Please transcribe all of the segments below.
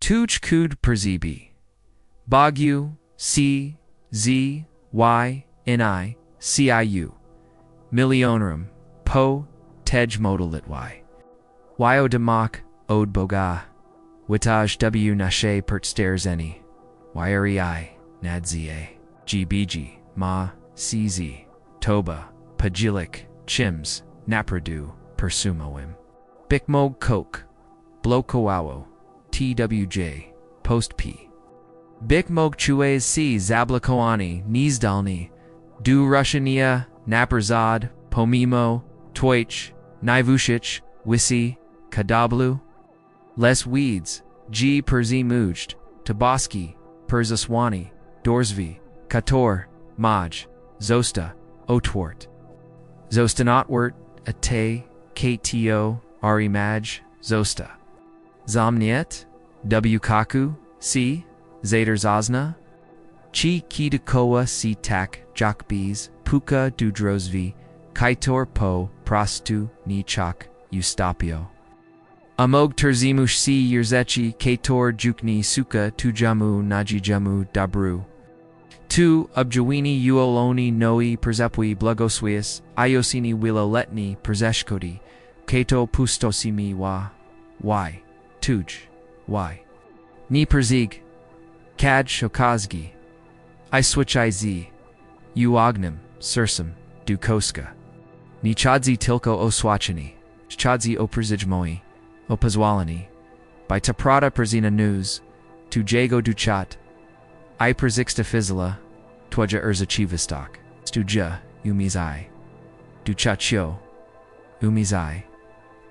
TWÓJ CUD SIἱ BÓG Uczyni CIŁ MILIONERem TEJ MODLITWIE od Boga Uczyni nasze przestrzenie nadzieję gbg ma CZ toba pajilik chims napradu persumowim BIKMOG kok blokowało TWJ post P BIKMOG CUD SIἱ zablokowanie niezdalnie du ruszenia naprzód pomimo TWÓJ najwyższych wisi kadablu les weeds g mujd tabaski przesłanie dorzwi kator maj zosta otwort zostanotwort a te kto maj zosta zamniet wkaku si zaderzazna chi kidakoła si tak jakbiz puka dudrozvi kaitor po prostu nichak ustapio amog terzimush si yerzechi kator jukni suka tujamu najijamu dabru tu objawini uoloni noi przepui blagoswius iosini wiloletni przeszkody kato pustosimi y TWÓJ y ni przig kad shokazgi I switchai z ognem sursum dukoska ni chadzi tilko oswachini chadzi oprzijmoi opozwalani by taprada przina news tu jego duchat I przixta fizla twoja erzachivistok stuja umizai duchatio umizai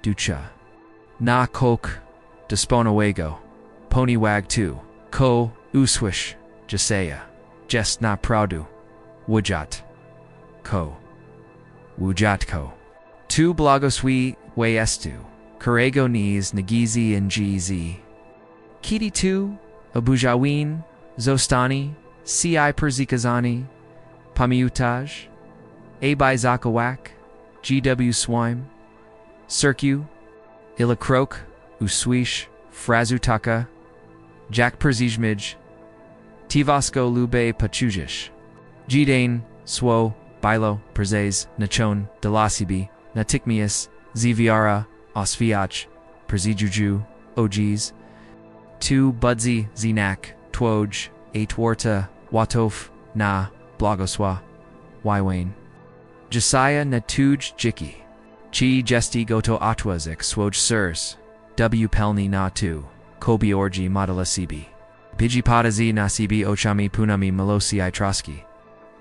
ducha na kok disponowego poniwag tu ko uswish jasaya jest na pradu wujat ko tu blagoswi estu karego nis nagizi ngz kiti tu abujawin zostani ci przikazani pamiutaj abai zakawak gw swime circu ilakrok uswish frazutaka jak przijmij Tivasko lube pachujish Jidane swo bilo przez nachon delasibi natikmius zviara osviach przijuju ogs tu budzi zinak TWÓJ atwarta watof na blagoswa ywain Josiah na TWÓJ jiki chi gesti goto atwazik swoj sirs w pelni na tu kobiorgi modalasibi Pijipadazi nasibi ochami punami malosi troski.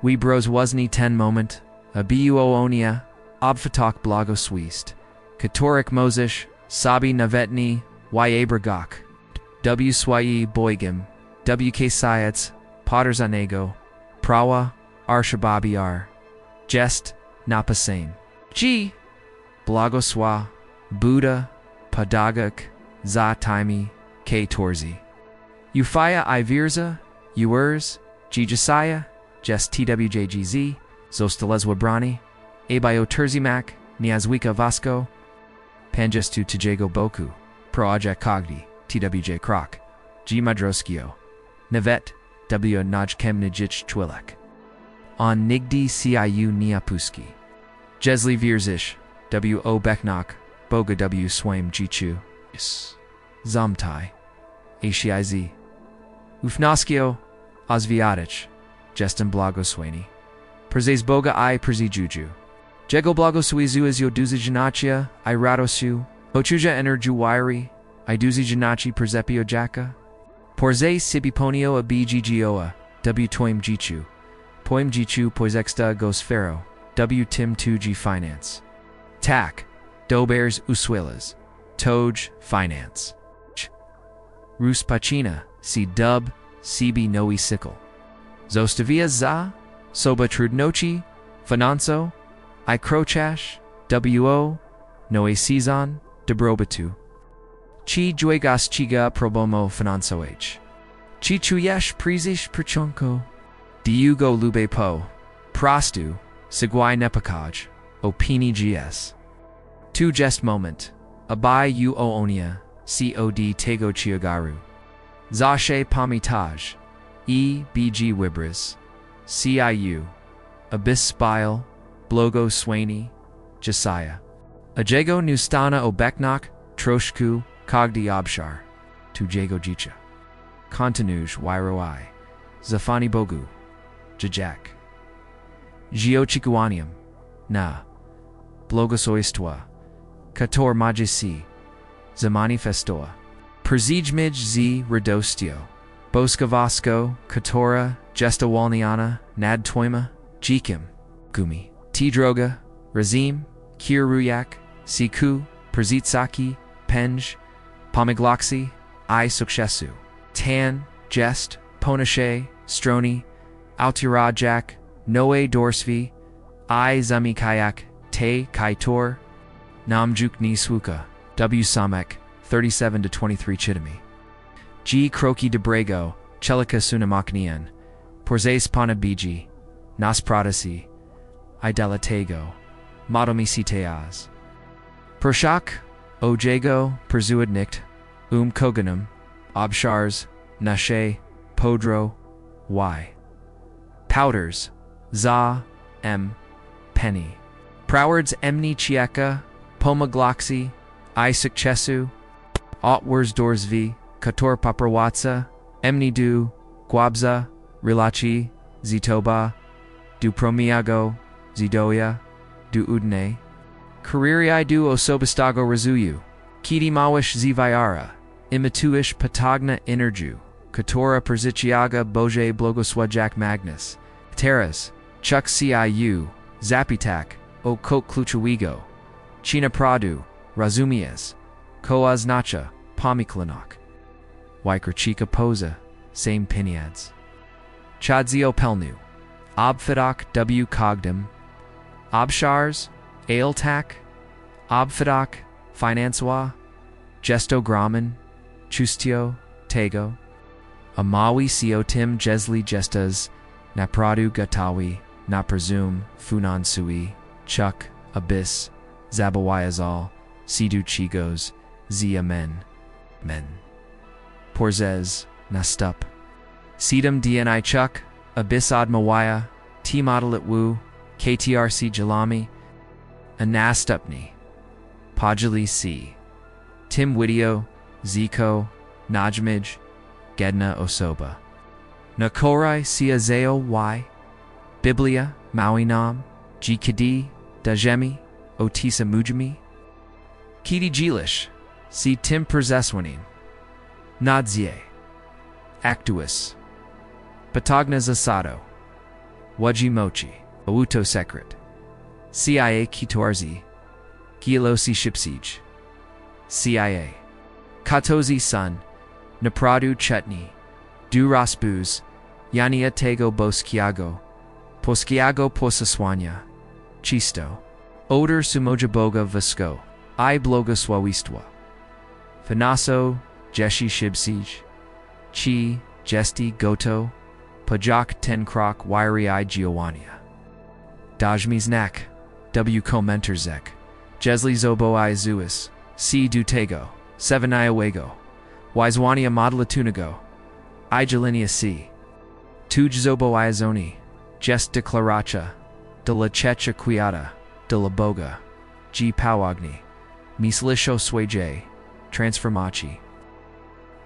We bros wasni ten moment, a buonia, obfatok blagoswist, katorik mozish, sabi navetni, abragok, w swai boygim, wk sayats, potterzanego, prawa, arshababiar, jest, napasane. G. Blagoswa, Buddha, padagak, za taimi, k torzi. Ufaya I virza, uers, Josiah, jest twjgz, zostales wybrani, abayo terzimak, niazwika vasco, pangestu tjego boku, project kogdi, twj krok, g madroskio, navet, w najkemnijich twilek. On nigdi ciu niapuski. Jesli virzish, wo beknok, boga w swaim jichu, zamtai, ashiz. Ufnaskio, Osviatich, jestem blagosłani. Przez Boga I przijuju. Jego blagoswizu duzijanacia I radosu, ochuja energiuwairi, I duzijanachi przepio jaka. Porze sibiponio a bggioa, w toim jichu. Poim jichu poizexta gosfero, w tim TWÓJ finance. Tak, dobers uswilas, TWÓJ finance. Ruspachina, si dub, cb noi sickle. Zostavia za, soba trudnochi, financo, I krochash, wo, noe season, dobrobatu. Chi juegas chiga probomo financoh. Chi chuyesh prizish perchonko. Diugo lube po, prastu, sigwai nepakaj, opini gs. Tu jest moment, abai u oonia, cod tego chiagaru. Zashe Pamitaj, BG Wibris, CIU, Abyss Spile, Blogo Swaini, Josiah. Ajego Nustana Obeknak, Troshku, Kogdi Abshar, Tujego Jicha. Kontinuj Wairoi, Zafani Bogu, Jajak. Geochikuanium, Na, Blogosoistua, Kator Majisi, Zamanifestoa. Persijmij z Radostio, Boskavasco, Katora, Jestawalniana, Nad Toima, Jikim, Gumi, Tidroga, Razim, Kiruyak, Siku, Persitsaki, Penj, Pomigloxi, I Sukshesu, Tan, Jest, Ponashe, Stroni, Altirajak, Noe Dorsvi, I Zamikayak, Te Kaitor, Namjuk Niswuka, W Samek, 37 to 23 Chitami. G Kroki de Brego, Chelika Sunamaknian, Porzes Panabiji, Nas Pradasi, Idalatego, Madomi Siteaz. Pershak, Ojego, Perzuadnikt, Koganum, Abshars, Nashe, Podro, Y. Powders, Za, M. Penny. Prowards Emni Chieka, Pomagloxi, I Succesu, Otwers Dorsvi, Kator Paprawatsa, Emni Du, Guabza, Rilachi, Zitoba, Du Promiago, Zidoya, Du Udne, Kariri Du Osobastago Razuyu, Kiti Mawish Zivayara, Imituish Patagna Inerju, Katora Perzichiaga Boje Blogoswajak Magnus, Teras, Chuk Ciu, Zapitak, O Kok Kluchawigo, China Pradu, Razumias, Koaz Nacha, Pomiklanok, Wykerchika Poza, Same Piniads. Chadzio Pelnu, Obfidak W Cogdem, Obshars, Ailtak, Obfidak, Financewa, Gesto Graman, Chustio, Tego, Amawi Siotim Jesli Gestas, Napradu Gatawi, Napresume, Funan Sui, Chuk, Abyss, Zabawayazal, Sidu Chigos, Zia Men. Porzez, Nastup. Sedum DNI Chuk, Abyssad Mawaya, T Modelit Wu, KTRC Jalami, Anastupni, Pajali C. Tim Widio, Zico, Najmij, Gedna Osoba. Nakorai Siazeo Y. Biblia, Mawinam, Jikadi, Dajemi, Otisa Mujami. Kiti Jilish, C. Tim Perzeswanim. Nadzie, Actuus, Patagna Zasado, Waji Mochi, Outo Secret, CIA Kitorzi, Gilosi Shipsij, CIA, Katozi Sun, Napradu Chutney, Du Rasbuz, Yania Tego Boskiago, Poskiago Posaswanya, Chisto, Odor Sumojaboga Vasco, I Blogoswawistwa, Finaso, Jeshi Shibsij, Chi, Jesti Goto, Pajak Tenkrok Wiry I Giovannia. Dajmiznak, W Komenterzek, Jesli Zobo I Zuis, C Dutego, 7 Iowego, Wizwania Modlatunago, I Jelinia C. Tuj Zobo Iazoni, Jest Declaracha, de la Checha Quiata, de la Boga, G Powagni, Mislisho Swaje, Transformachi.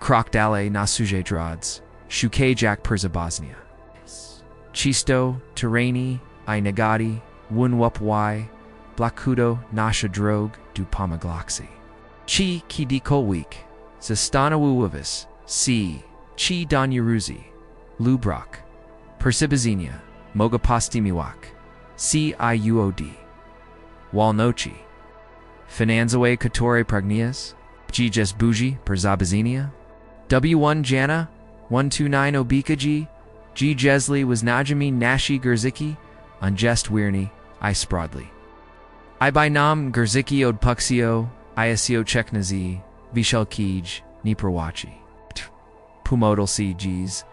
Krokdale Nasuje Drods, Shukajak Perzabosnia. Chisto, Terani, I Nagati, Wunwup Y, Blakudo, Nasha Drog, Du Pomagloxi. Chi Kidikolweek, Zastana Wuwavis, C. Chi Danyaruzi, Lubrak, Persibazenia, Mogapostimiwak, CIUOD. Walnochi. Finanzawe Katore Pragnias, Gjes Buji, Perzabazenia. W1 Jana, 129 Obikaji, G Jesli was Najami Nashi Gerziki, Unjest Wirni, I Sprodli. I by Nam Gerziki Od Puxio, Iasio Cheknazi, Vishal Kij, Niprawachi. Pumodal CGs,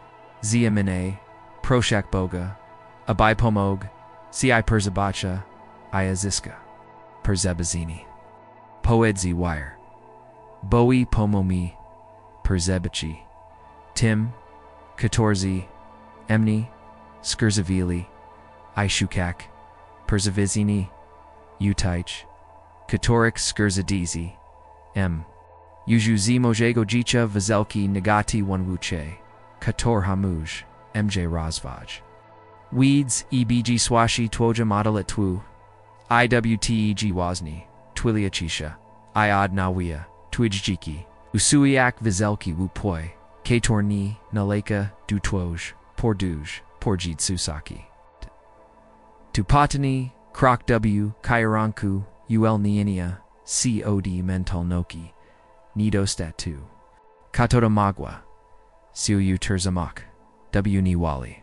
Ziamine, Proshak Boga, Abai Pomog, Ci Perzabacha, Iaziska, Perzebazini. Poedzi Wire. Bowie Pomomi, Perzebachi, Tim, Katorzi, Emni, Skurzavili, Ishukak, Persavizini, Utich, Katorik Skurzadizi, M. Ujuzi Mojego Jicha Vazelki Nagati Wanwuche, Kator Hamuj, MJ Razvaj. Weeds, EBG Swashi Twoja Modelit IWTEG Wazni, Twiliachisha, Iod Nawia, Twijjiki, Usuiak Vizelki Wupoi, Katorni, Naleka, Dutwoj, Porduj, Porjid Susaki. Tupatani, Krok W, Kairanku, UL Niinia, COD Mental Noki, Nidostat 2. Katoda Magwa, Siu Turzamak, W Niwali.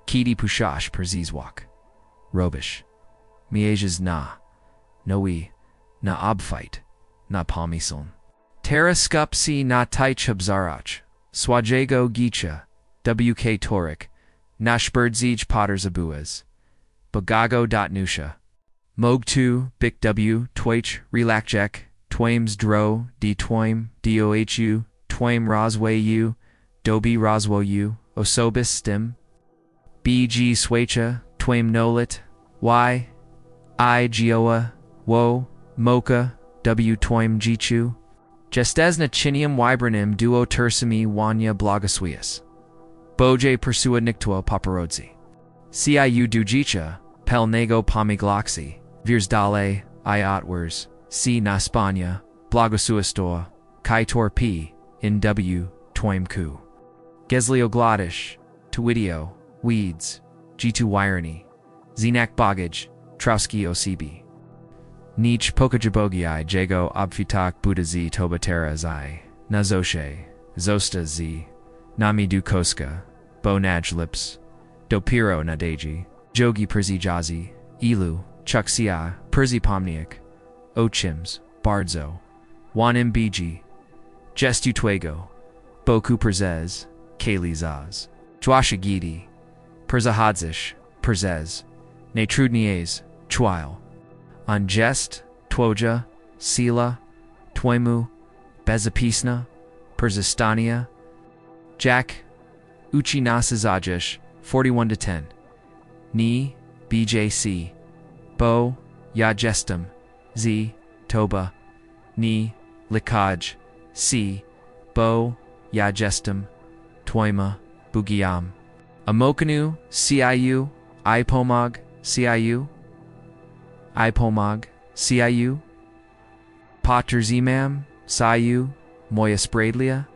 Kidi Pushash Perzizwak, Robish, Miejas Na, Noi, Na Abfight, Na Palmison. Terra Skupsi Na Taich Habzarach, Swajego Gicha, WK Torik, Nashbirdzij Potters Abuas, Bogago.nusha. Mog2, Bic W, Twoich, Relakjek, Twames Dro, D Twaim, DOHU, Twaim Rosway U, Dobi Roswo U, Osobis Stim, BG Swacha, Twaim Nolit, Y, I Gioa, Wo, Mocha, W Twaim Jichu, Jestesna Chinium Wybranim Duo Tursami Wanya Blogaswias, Boje Persua Nictua Paparodzi, CIU Dujicha, Pel Nego Pomigloxi, Virs Dale, Iotwers, C Naspanya, Blagasuastoa, Kaitor P, in W, Twaim Ku. Geslio Glodish, Tuidio, Weeds, G2 Wireny, Zenak Bogage, Trowski OCB. Nich Pokajabogi Jago Obfitak Budazi Tobatera Zai, Nazoshe, Zosta Z, Nami Dukoska, Bonaj Lips, Dopiro Nadeji, Jogi Perzi Jazi, Ilu, Chuksia, Perzi Pomniak, Ochims, Bardzo, Wanim Biji, Gestu Twego, Boku Perzez, Kali Zaz, Dwashagidi, Perzahadzish, Perzez, Netrudnies, Chwile, Angest, Twoja, Sila, Twoimu, Bezapisna, Perzistania, Jack, Uchi Nasizajish, 41-10, Ni, BJC, Bo, Yajestum, Z, Toba, Ni, Likaj, C, Bo, Yajestum, Twoima, Bugiam, Amokanu, CIU, Ipomog, CIU, Ipomog, CIU, Potterzimam, Sayu, Moya Spradlia,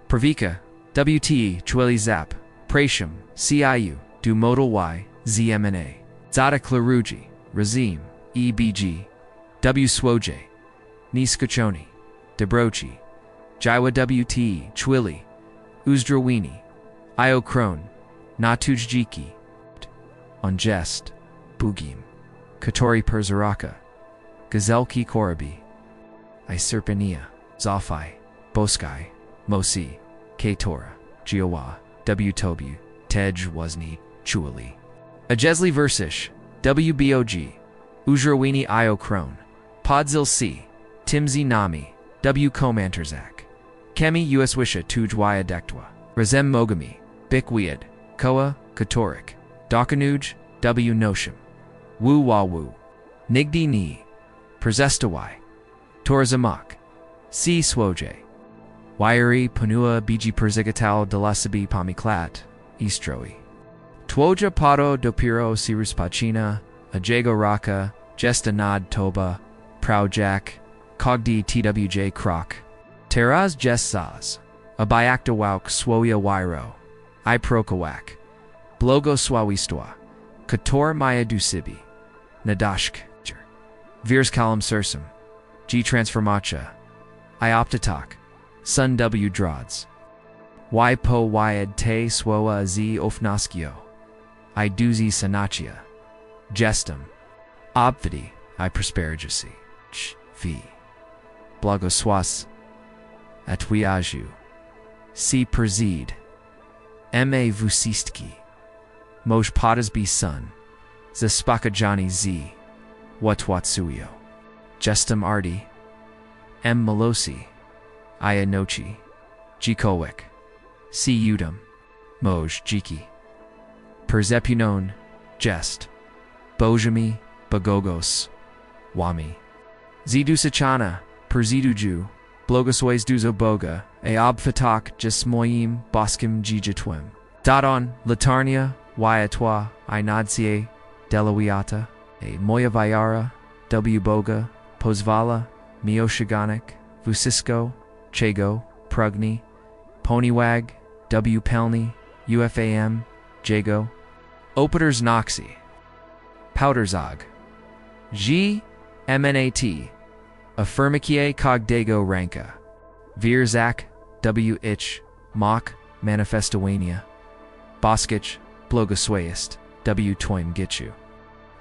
Pravika, WTE, Chweli Zap, Prasham, CIU, Du Modal Y, ZMNA, Zada Klaruji, Razim, EBG, W Swoje, Niskachoni, Debrochi, Jaiwa WTE, Chwili, Uzdrawini, Io Kron, Natujjiki, Ongest, Bugim, Katori Perzaraka, Gazelki Korabi, Iserpania, Zophai, Boskai, Mosi, Katora, Giowa, W Tobu, Tej Wazni, Chuali. Ajesli Versish, WBOG, Ujrawini Io Kron, Podzil C, Timzi Nami, W Komanterzak, Kemi US Wisha Tujwaya Dektwa, Razem Mogami, Bikwead, Koa, Katorik, Dakanuj, W Noshim, Wu Wawu, Nigdi Ni, Perzestawai, Torzamak, C Swoje, Wairi Panua Biji Perzigatal Delasabi Pamiklat, Eastroi. Twoja Pado Dopiro Sirus Pachina, Ajago Raka, Gestanad Toba, Proujak, Cogdi TWJ Krok, Teraz Jessaz, Abayaktawauk Swoya Wairo, Iprokawak, Blogo Swawistwa, Kator Maya Dusibi, Nadashk, Virs Kalam Sursum, G Transformacha, Ioptatak, Sun W Drods, Y Po Wyad Te Swoa Z Ofnaskio, I Duzi Sanachia, Gestum, Obvidi, I Prosperigasi, Ch V, Blagoswas, Atwiaju, C Perzid, Ma Vusistki, Moj Potasby Sun, Zaspakajani Z, Watwatsuyo, Gestum Ardi, M Malosi, Ayanochi, Jikowik, Ciudem, moj dziki. Perzepunon, jest. Bojami, bogogos, wami. Zidusachana, perziduju, blogosways duzo boga, obfatak jes moim boskim jijitwem. Dadon, latarnia, wyatwa, inadsie, delawiata, moya vyara, w boga, pozvala, mioshiganik, vusisko, chego, prugni, ponywag, w pelni, ufam, jago. Opeters noxi. Powderzog. G. MNAT. Affirmicie cogdago ranka. Vierzak, W. Ich, Mock, Manifestowania. Boskich, Blogoswayist, W. Toim Gichu.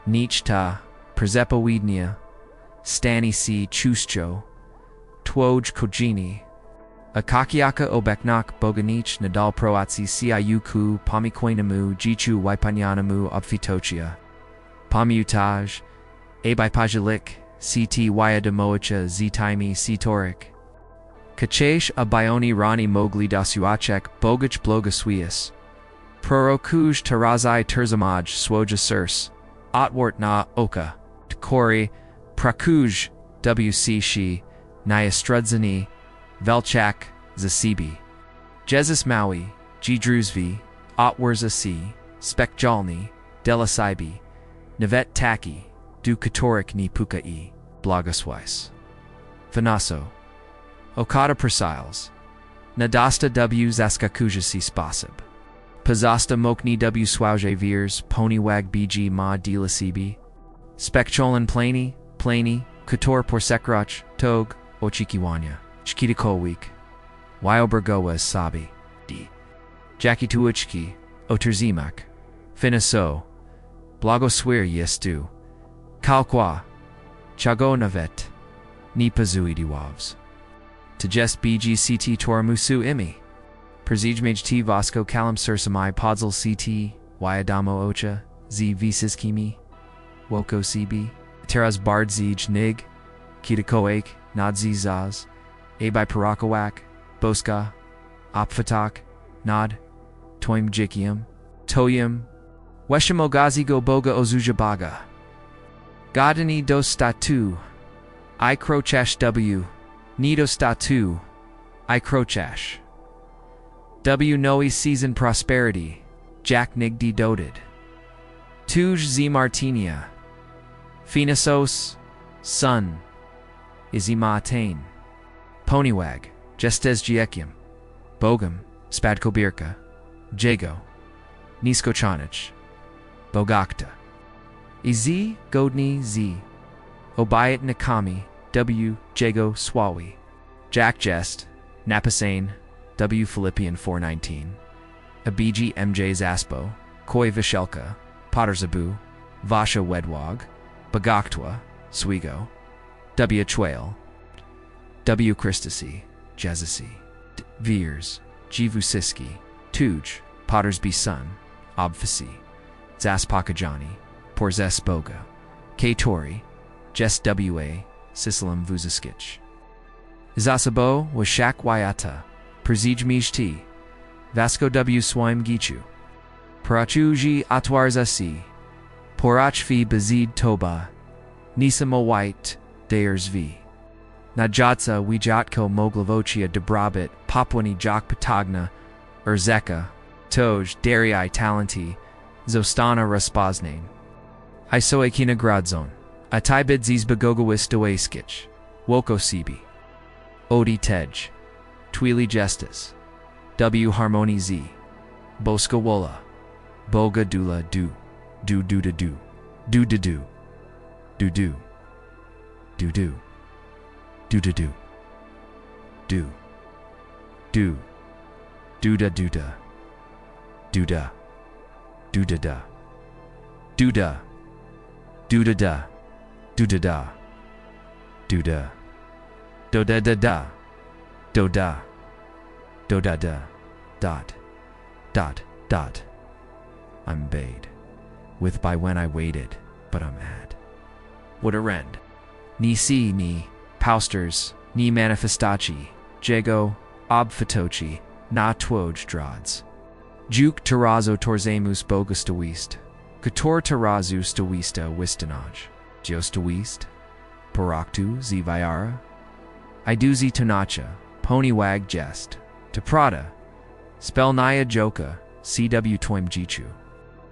Nichta, Perzepowiednia. Stani C. Chustcho. TWÓJ CUD SIἱ. Akakiaka obeknak boganich nadal proatsi CIU ku pomikwainamu jichu wypanyanamu obfitochia. Pomutaj, abipajalik, CT wyadamoicha ztimi ctorik. Kachesh abioni rani mogli dasuachek bogach blogoswias. Prorokuj tarazai terzamaj swoja sirs. Otwart na oka, tkori, prakuj, WC shi, nyastrudzani, Velchak, Zasibi. Jesus Maui, G. Druzvi, Otwarza C. Spekjalni, Delasibi, Navet Taki, Du Katorik ni Puka E. Blogoswais. Vanaso. Okada Presiles. Nadasta W. Zaskakujasi Spasib. Pazasta Mokni W. Swauge Veers, Ponywag BG Ma Delasibi. Spekcholin Plani, Kator Porsekrach, Tog, Ochikiwanya. Chkitikowik. Wyobergowa Sabi. D. Jackie Tuichki. Oterzimak. Finaso. Blogoswir Yestu. Kalkwa. Chagonavet. Nipazuidiwavs. Tejest BGCT Toramusu Imi. Perzijmaj T Vasco Kalam Sursamai Podzal CT. Wyadamo Ocha. Z Visiskimi. Woko CB. Teras Bardzij Nig. Kitikoak. Nadzi Zaz. Abai Parakawak, Boska, Opfatak, Nod, Toim Jikium, Toyim, Weshimogazi go Boga Ozujabaga. Godani dos statu, I crochash W, Nido statu, I crochash. W Noe season prosperity, Jack Nigdi doted. Tuj Z Martinia, Finasos, Sun, Izima attain. Ponywag, Jestez Giekium, Bogam, Spadkobirka, Jago, Niskochonich, Bogakta. Iz, Godni Z, Obayat Nakami, W. Jago Swawi, Jack Jest, Napasane, W. Philippian 419, Abiji MJ Zaspo, Koi Vishelka, Potterzabu, Vasha Wedwog, Bagaktwa, Swigo, W. Chwail, W. Christasi, Jezasi, Veers, Jivusiski, Tuj, Pottersby Son, Obfasi, Zaspakajani, Porzes Boga, K. Tori, Jes W.A., Sisilam Vuzaskich. Zasabo was Shak Wyata, Perzij Mijti, Vasco W. Swaim Gichu, Parachuji Atwarzasi, Porachvi Bazid Toba, Nisamo White, Dayers V. Najatsa Wijatko Moglavochia Debrabit, Papwani Jak Patagna, Urzeka, Toj, Darii Talenti, Zostana Raspaznain. Isoakina Gradzon, Atibid Ziz Bagogawis Doaskich, Woko Sibi, Odi Tej, Twili Gestas, W. Harmoni Z, Boska Wola, Boga Dula Du, Du Du Da Du, Du Da Du, Du Du, Du Du. Do da do. Do. Do. Do da do da. Do da. Do da da. Do da. Do da da. Do da da. Do da. Do da da da. Do da. Do da da. Dot. Dot. Dot. I'm bade. With by when I waited, but I'm ad. What a rend. Ni si ni. Pausters, ni manifestaci, jago, obfitoci, na TWÓJ CUD. Juk terazo torzemus Boga stawist. Kator terazu stawista wistanaj. Diostawist. Paraktu zi viara. Iduzi tonacha. Poniwag jest. Prada. Spełniła joka. CW toim jichu.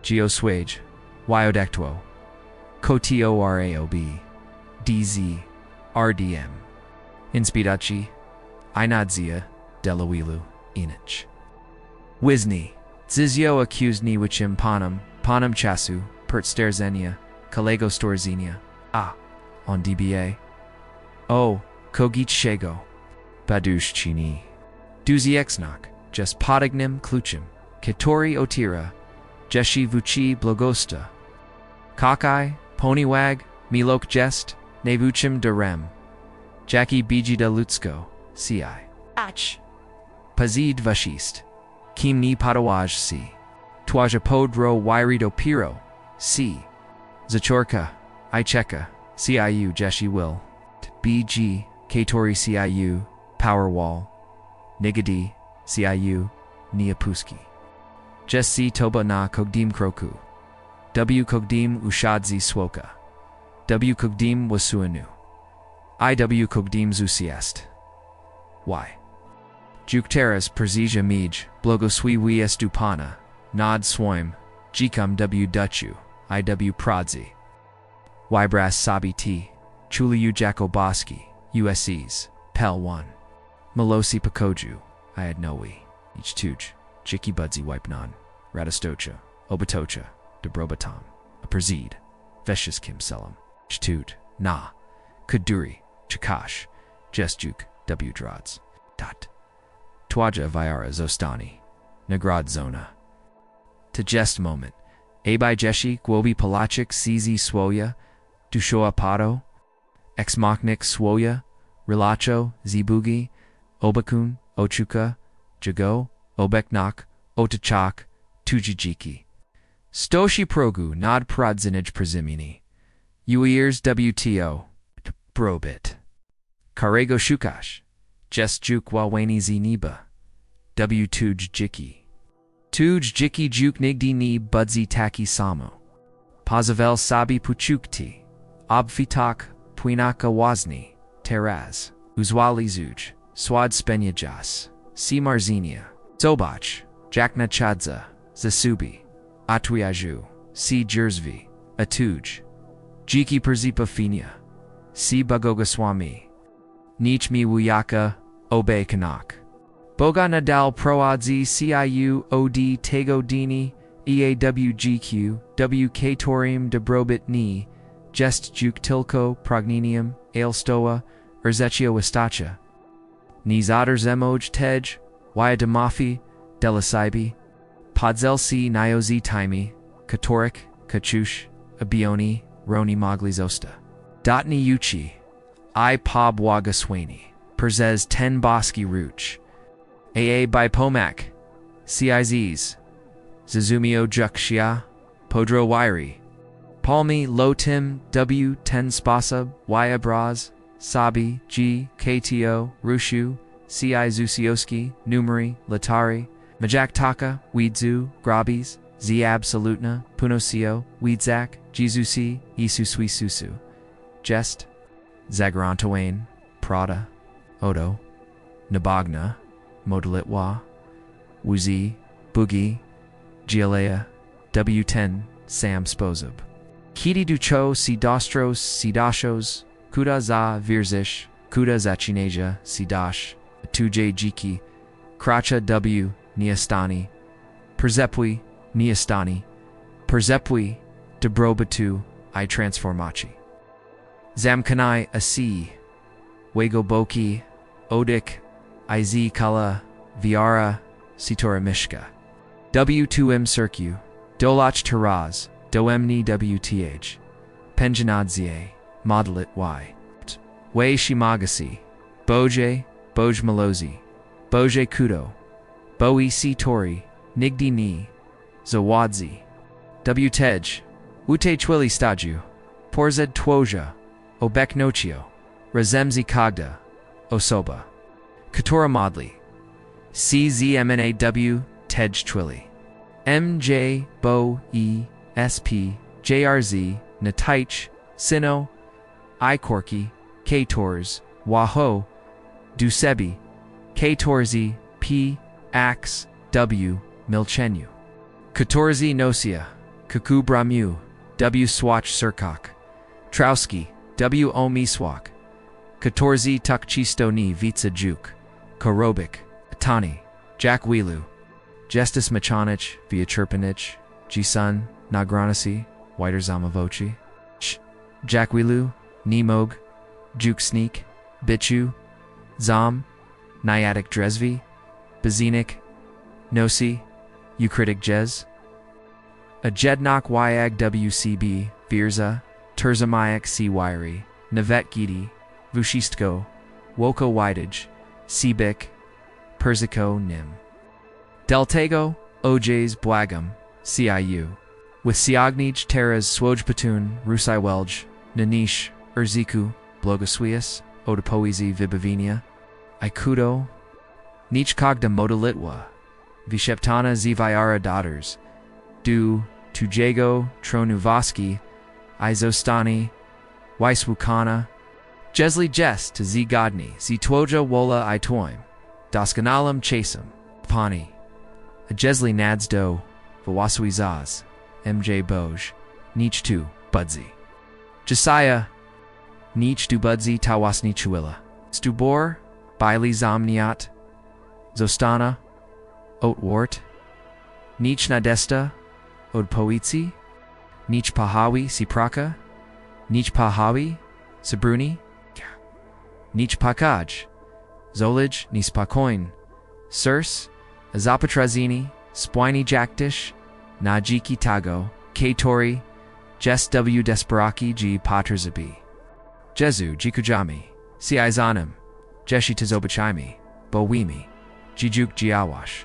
Geoswage. Wyodektwo. Kotoraob. DZ. RDM. Inspiraci. Inadzia. Delawilu. Inich. Wisni. Zizio accusni wichim panam chasu, pertsterzenia, kolego storzenia, on DBA. O, kogitshego. Badushchini. Duziexnak, jes podignim kluchim, ketori otira, jeshi vuchi blogosta. Kakai, poniwag, milok jest, nevuchim derem. Jackie bijida lutsko, CIÅ. Pazid vashist. Kim ni padawaj si. Twaja podro wyrido piro, si. Zachorka, Icheka, CIU jeshi will. BG, Katori CIU, Powerwall. Nigadi, CIU, Niapuski. Jesi toba na kogdim kroku. W kogdim ushadzi swoka. W kogdim wasuanu. IW kogdim zusiest. Y. Jukteras persija mij, blogoswi wi estupana, nod swoim, jikam w duchu, IW prodzi. Wybras sabi t, chuliu jakoboski, USEs, Pel 1. Malosi pakoju, I had noe, each tuj, jiki budzi wipenon, radastocha, obatocha, dobrobatam, a perzid, veshis kim selam, chtut, na, kuduri, chakash, jestjuk, w drods, dot. Twaja viara zostani, nagrad zona. To jest moment, abai jeshi gwobi palachik cz swoja, dushoa pado, exmoknik swoja, rilacho, zibugi, obakun, ochuka, jago, obeknak, otachak, tujijiki. Stoshi progu nad pradzinij przymini. Uirs WTO, brobit. Karego shukash. Jest juk waweni zi niba. W tuj jiki. Tuj jiki juk nigdi ni budzi taki samo. Pazavel sabi puchukti. Obfitak puinaka wazni. Teraz. Uzwali zuj. Swad spenyajas. Si marzinia. Zobach. Jakna chadza. Zasubi. Atwiaju. Si jersvi. Atuj. Jiki perzipa finia. Si bagogaswami. Nich mi wuyaka, obe kanak. Boga nadal proadzi CIU od tego dini, EAWGQ, WK torium debrobit ni, jest juk tilko progninium, ailstoa, erzechio wistacha. Ni zadar zemoj tej, wyadamafi, delasibi, podzelsi niozi time, katorik, kachush, abioni, roni moglizosta. Dotni uchi. I pob wagaswani, perzez ten boski ruch. AA by pomak, CIZs, Zazumio jukshia, podro wairi. Palmi lotim W ten spasab, yabraz, sabi, G, KTO, rushu, CI zusioski, numeri, latari, majaktaka, weedzu, grabis, Z absolutna, punosio, weedzak, Jizusi, isuswisusu. Jest. Zagarantowain, Prada, Odo, Nabagna, Modlitwa, Wuzi, Boogie, Gialea, W10, Sam Spozub. Kiti ducho si dostros si dashos, kuda za virzish, kuda za chineja si dash, tuje jiki, kracha W, niastani, perzepwi, niastani, perzepwi, debrobatu, I transformachi. Zamkanai asi, Wagoboki, Odik, Iz Kala, Viara, Sitora Mishka. W2M Circu, Dolach Taraz, Doemni WTH, Penjanadzie, Modelit Y. Wei Shimagasi, Boje, Boj Malozi, Boje Kudo, Boi Si Tori, Nigdi Ni, Zawadzi, W Tej, Ute Twili Staju, Porzed Twoja, Obek Nochio, Razemzi Kagda, Osoba. Katora Modli, CZMNAW TEJ CUD MJ BO E SP JRZ Natich Sino Ikorki Ktors Waho Dusebi Ktorzi P Ax W Milchenu Katorzi Nosia Kuku Bramu W Swatch Surkok Trowski W Omiswak Katorzi Tukchisto Ni Vitsa Juk Korobik Atani Jack Wilu Justice Machanich Viachurpanich Jisun Nagranasi Whiter Zamavochi Jack Wilu Nemog Juk Sneak Bichu Zam Nyatic Dresvi Bazinik Nosi Eucritic Jez Ajednok Yag WCB Virza Turzamayak C. Wiry Navet Gidi Vushistko Woko Widage Sebik Persico Nim Deltago Ojays Blagum CIU with Siagnij Terras Swojpatun Rusai Welj Nanish Urziku Blogosuius Odapoezi Vibavinia Ikudo Nichkogda Modalitwa Visheptana Zviara Daughters Du Tujago Tronuvoski Izostani Weiswukana Jesli Jes to Zgodni Ztwoja Wola Itoim Doskanalam Chasem Pani Jesli Nadsdo Vawaswizaz MJ Boj Nich Tu Budzi Josiah Nich Du Budzi Tawasni Chuilla Stubor Baili Zomniat Zostana Otwart Nich Nadesta Odpoitsi Nich Pahawi Sipraka Nich Pahawi Sabruni Nich Pakaj Zolij Nispakoin Sirs Azapatrazini Spwini Jaktish Najiki Tago Ktori Jes W Desperaki G Patrzabi Jezu Jikujami Siizanim Jeshi Tazobachimi Bowimi Jijuk Jiawash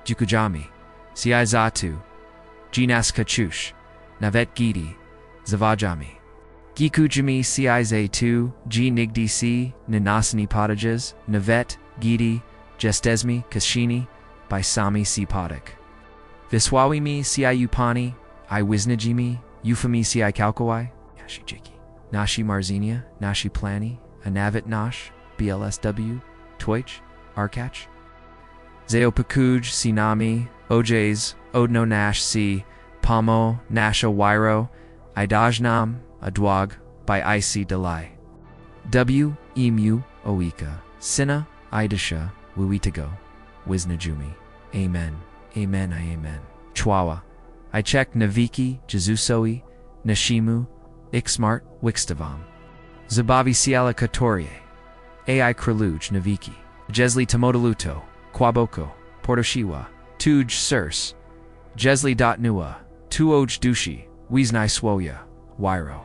Jikujami Siizatu Jinas Kachush Navet Gidi Zavajami Gikujami Cize2 G Nigdi C Ninasani Potages Navet Gidi Jestesmi Kashini by Sami C Podik Viswawimi Ciupani I Wisnajimi Euphemi Ci Kalkawai Nashi Jiki Nashi Marzinia Nashi Plani Anavit Nash BLSW TWÓJ Arkach Zeopakuj Sinami Ojays Odno Nash C Pamo Nasha Wairo Idajnam Adwag by IC Delai W Emu Oika Sina Idasha Wuitago Wisnajumi Amen Amen Amen Chwawa I check Naviki Jezusoi Nashimu Ixmart Wixtavam Zabavi Ciela Katorie AI Kraluj Naviki Jesli Tamodaluto Kwaboko Portoshiwa Tuj Sirs Jesli Nua Tuoj Dushi Wiznai Swoya Wairo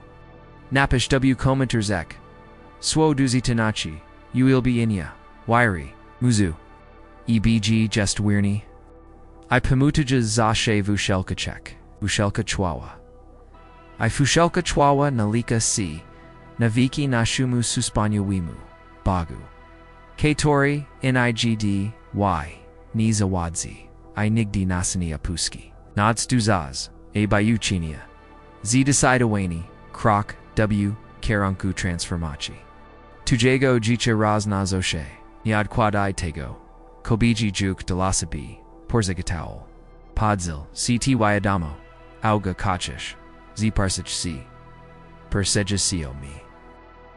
Napish W Komenterzek Swo Duzi Tanachi Uilbi Inya Wairi Muzu EBG Just Wirni I Pamutaja Zashe Vushelka Chek Vushelka Chwawa I Fushelka Chwawa Nalika C Naviki Nashumu Suspanya Wimu Bagu Ktori Nigd Y Nizawadzi I Nigdi Nasani Apuski Nods Duzaz A Bayuchinia Z Decidawani Krok W Karunku Transformachi Tujago Jicha Raznazoshe Niad Kwadai Tego Kobiji Juk Delasabi Porzigataul Podzil CTY Adamo Auga Kachish Z Parsich C Persejasio Mi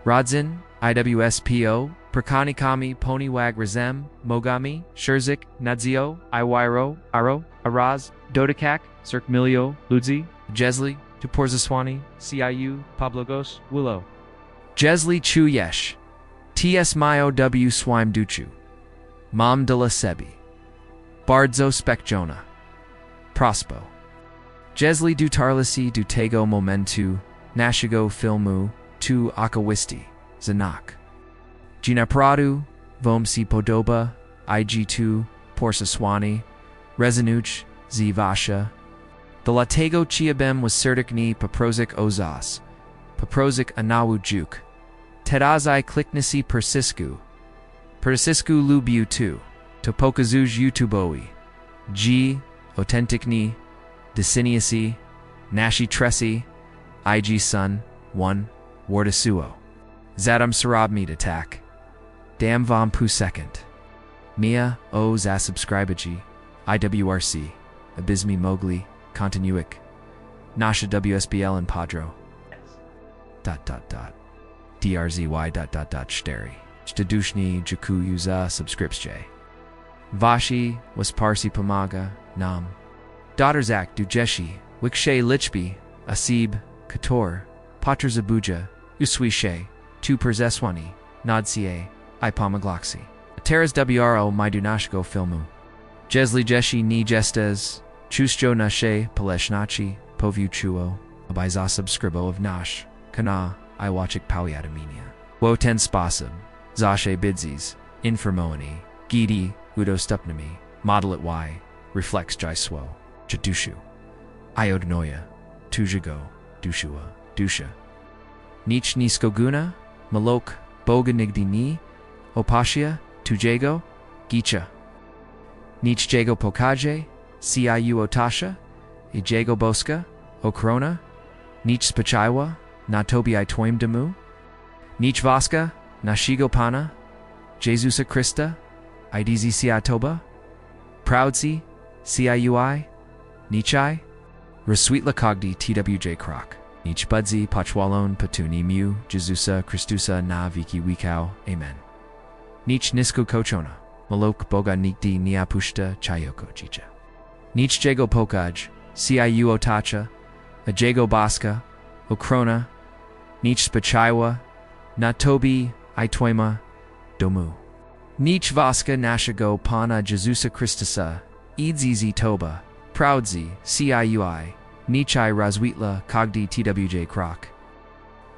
Rodzin IWSPO Perkanikami Poniwag Razem Mogami Sherzik Nadzio Iwairo Aro Araz Dodakak Cirkmilio Ludzi Jesli Tuporzaswani CIU Pablogos Willow Jesli Chuyesh TS Mayo W Swime Duchu Mam de la Sebi Bardzo Specjona Prospo Jesli Dutarlisi Dutego Momentu Nashigo Filmu Tu Akawisti Zanak Ginapradu Vomsi Podoba IG2 Porsaswani Rezanuch Zivasha The Latego Chiabem was Serdikni Paprozik Ozas Paprozik Anawu Juk Terazai Kliknisi Persisku Persisku Lubiu 2 to pokazuj YouTube'owi. G. Autentyczni, Dysiniasi, Nashi Tresi, IG Sun, 1, Wardasuo. Zadam Sarabmi attack. Dam Vam Pu second. Mia, O za subscribaji, IWRC, Abismi Mowgli, Kontinuik, Nasha WSBL and Padro. DRZY. Steri. Jtadushni Jaku Yuza subscriptje. Vashi was Parsi Pamaga, Nam. Daughtersak Dujeshi, Wikshe Lichbi, Asib, Kator, Patras Abuja, Uswishe, Tu Perzeswani, Nadsie, Ipamaglaxi. Teras WRO Maidunashko Filmu. Jesli Jeshi Ni Jestes, Chusjo Nashe, Paleshnachi, Povu Chuo, Abaiza Subscribo of Nash, Kana, Iwachik Pawiadaminia. Woten Spasib, Zashe Bidzis, Infirmoani, Gidi, Udo Stupnami, Modelit Y, Reflex Jiswo, Jadushu. Iodnoya, Tujago, Dushua, Dusha. Nich Niskoguna, Malok, Boga Nigdi Ni, Opashia, Tujago, Gicha. Nich Jago Pokaje, CIU Otasha, Ijago Boska, Okrona, Nich Spachaiwa, Natobi I Toim Demu, Nich Vaska, Nashigo Pana, Jesusa Christa, IDZ Siatoba, Proudsi, CIUI, Nichai, Rasweetla Kogdi TWJ Croc, Nich Budzi, Pachwalon, Patuni Mu, Jesusa, Christusa, Na Viki Wikau, Amen. Nich Nisko Kochona, Malok Boga Nikdi Niapushta, Chayoko Chicha. Nich Jago Pokaj, CIU Otacha, Ajago Baska, Okrona, Nich Spachaiwa, Natobi, Itoima, Domu. Nich Vaska Nashago Pana Jesusa Christusa, Edzizi Toba, Proudzi, CIUI, Nichai Razwitla Kogdi TWJ Croc.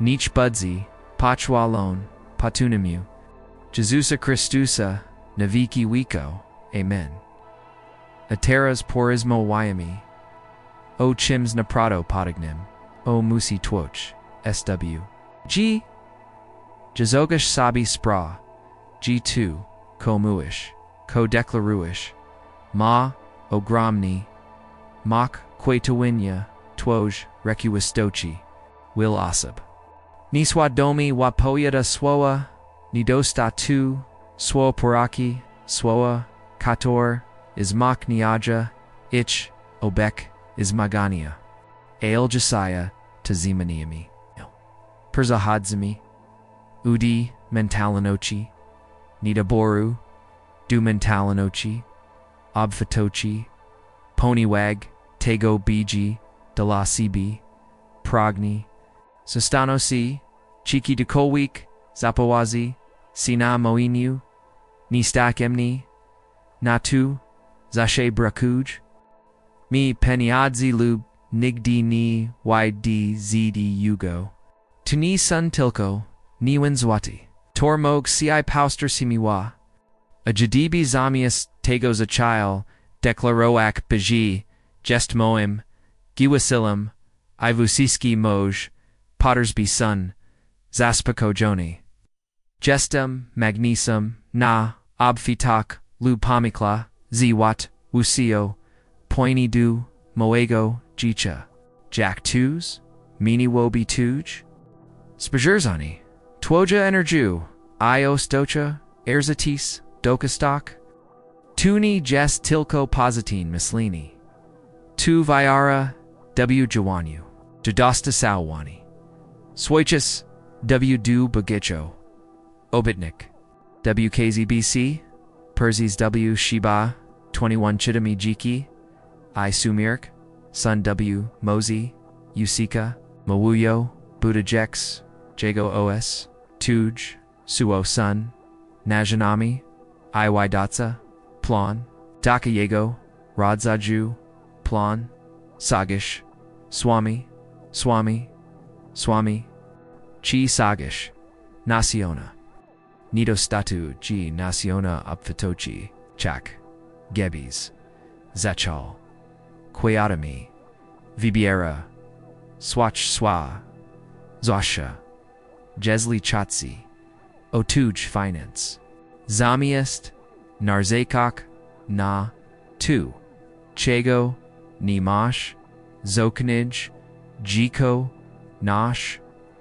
Nich Budzi, Pachwalon, Patunimu, Jesusa Christusa, Naviki Wiko, Amen. Ateras Porismo Wyami, O Chims Naprado Potignim, O Musi Twoch, SW. G. Jazogash Sabi Spra, G2, Ko Muish, Ko Declaruish, Ma, O Gromni, Mach Quetawinya, Twoj, Recuistochi, Will Asab. Niswadomi Wapoyada Swoa, Nidosta Tu, Swoa Poraki, Swoa, Kator, Ismak Niaja, Ich, Obek, Ismagania. Ael Josiah, Tazimaniami. Perzahadzimi, Udi, Mentalanochi, Nidaboru, Du Mentalanochi, Obfatochi, Ponywag, Tego Biji, Dalasibi, Progni, Sustanosi, Chiki Dekolwik, Zapowazi, Sina Moinu, Nistak Emni, Natu, Zashe Brakuj, Mi Peniadzi Lub, Nigdi Ni, YD Zd Yugo, Tuni Sun Tilko, Niwinzwati, Tormog Ci Pauster Simiwa, A Jadibi Zamius Tegos Achile, Declaroak Beji, Jest Moim, Giwasilim, Ivusiski Moj, Pottersby Sun, Zaspako Joni, Gestum, Magnesum, Na, Obfitak, Lu Pamikla, Ziwat, Wusio, Poini Du, Moego, Jicha, Jack Twos, Mini Wobi Tuj, Spajerzani, Twoja Enerju, Io Stocha, Erzatis, Dokastok, Tuni Jes Tilko Positine Mislini, Tu Viara, W Jawanyu, Jadasta Salwani, Swoichus, W Du Bagicho, Obitnik, WKZBC, Persis W Shiba, 21 Chitami Jiki, I Sumirk, Sun W Mozi, Usika, Mawuyo, Budajex, Jago OS, Tuj, Suo Sun, Najanami, Iy Datsa, Plon, Dakayego, Radzaju, Plon, Sagish, Swami, Swami, Swami, Chi Sagish, Naciona, Nido Statu G Naciona Upfitochi, Chak, Gebis, Zechal, Queatami, Vibiera, Swatch Swa, Zasha, Jesli Chatsi, Otuj Finance, Zamiest, Narzekak, na, tu, czego, nie masz, zoknij, dziko, nasz,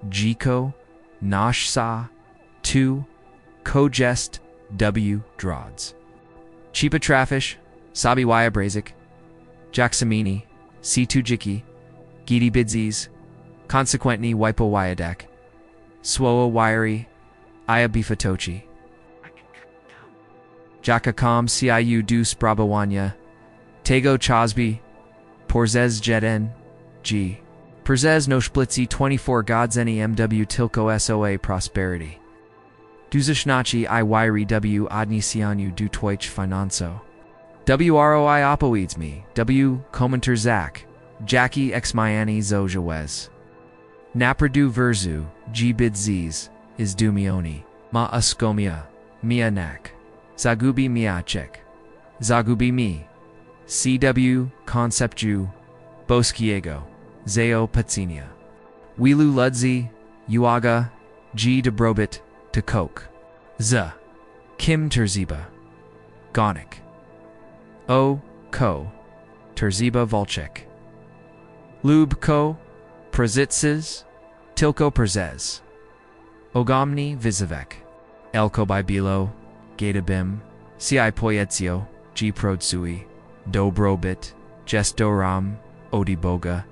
dziko, nasz sa, tu, kojest, w, drodz. Chipa trafish, sabi waya brazik, jaksamini, c2 jiki, gidi bidzis, consequently wipo wayadak, swoa wiry, aya bifatochi. Jakakam ciu du sprabawanya, tego chazbi, porzez jeden, g. Porzez no splitzi 24 godzeni mw tilko soa prosperity. Duzashnachi I wiry w odnisianu du twój finanso. Wroi opowiedz mi, w komentar zak, jaki ex miani zojawez. Napradu verzu, g bidzis, is dumioni, ma uskomia, mia nak. Zagubi miachek. Zagubi mi. CW conceptu. Boskiego. Zeo patsinia. Wilu ludzi. Uaga. G dobrobit. To coke. Z. Kim terziba. Gonik. O. Ko. Terziba volchek. Lub ko. Prezitzes. Tilko prezez. Ogamni vizivek. Elko bibilo. Gatabim, ci poietzio, g prodsui, dobrobit, gestoram, odi boga,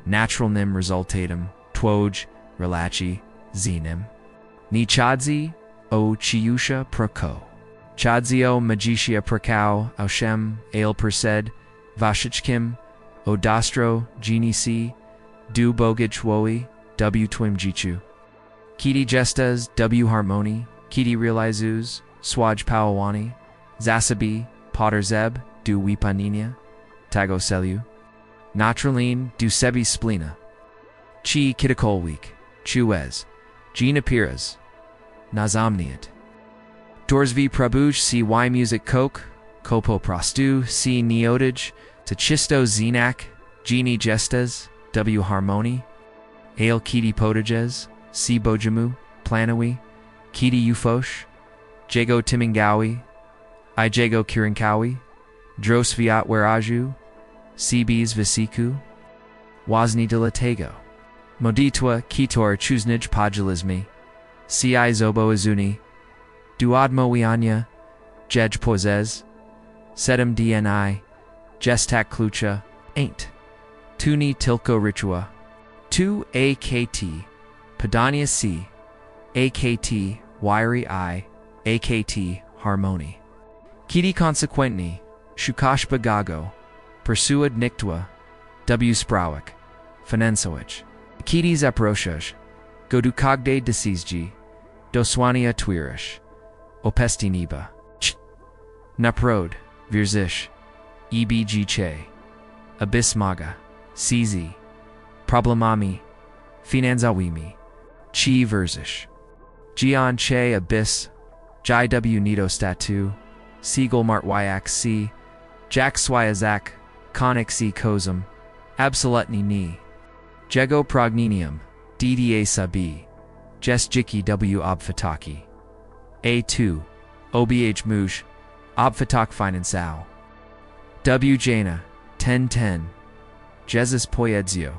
naturalnim resultatum, TWÓJ, relachi, zenim. Ni chadzi, o chiusha proko. Chadzio magisha prakau, aushem, ale persed, vashichkim, o dastro, genisi, du bogich woi, w twim jichu. Kiti gestas, w harmoni, kiti realizuz, Swaj Pawawani, Zasabi, Potter Zeb, du Wipaninia, Tago Selu, Natraline, du Sebi Splina, Chi Kitakolweek, Chuez, Gina Piras, Nazamniat, Dorsvi Prabuj, cy Music Coke, Kopo Prostu, c Neotij, Tachisto Zenak, Genie Gestas, w Harmoni, Ale Kiti Potages, c Bojamu, Planawi, Kiti Ufosh, Jago Timingawi, I Jago Kirinkawi, Drosviat Weraju, CBs Visiku, Wazni Dilatego, Moditwa Kitor Chuznij Pajalizmi, Ci Zobo Azuni, Duadmo Wianya, Jej Pozez, Sedem DNI, Gestak Klucha, Ain't, Tuni Tilko Ritua, 2 AKT, Padania C, AKT, Wiry I, AKT, Harmoni. Kiti consequentni, Shukash Bagago, Pursuad Niktwa, W Sprawik, Finansoich. Kiti Zaproshush, Godukagde Desizji, Doswania Twirish, Opesti Niba, Ch. Naprod, Virzish, EBG Che, Abismaga, CZ, Problemami, Finanzawimi, Chi Verzish, Gian Che Abyss, Jai W Nido Statu, Siegel Mart Yak C, Jack Swyazak, Konik C Kozum, Absolutni Ni, Jego Progninium, DDA Sabi, Jesjiki W Obfataki, A2, OBH Muj, Obfatak Finansao, W Jana, 1010, Jesus Poedzio,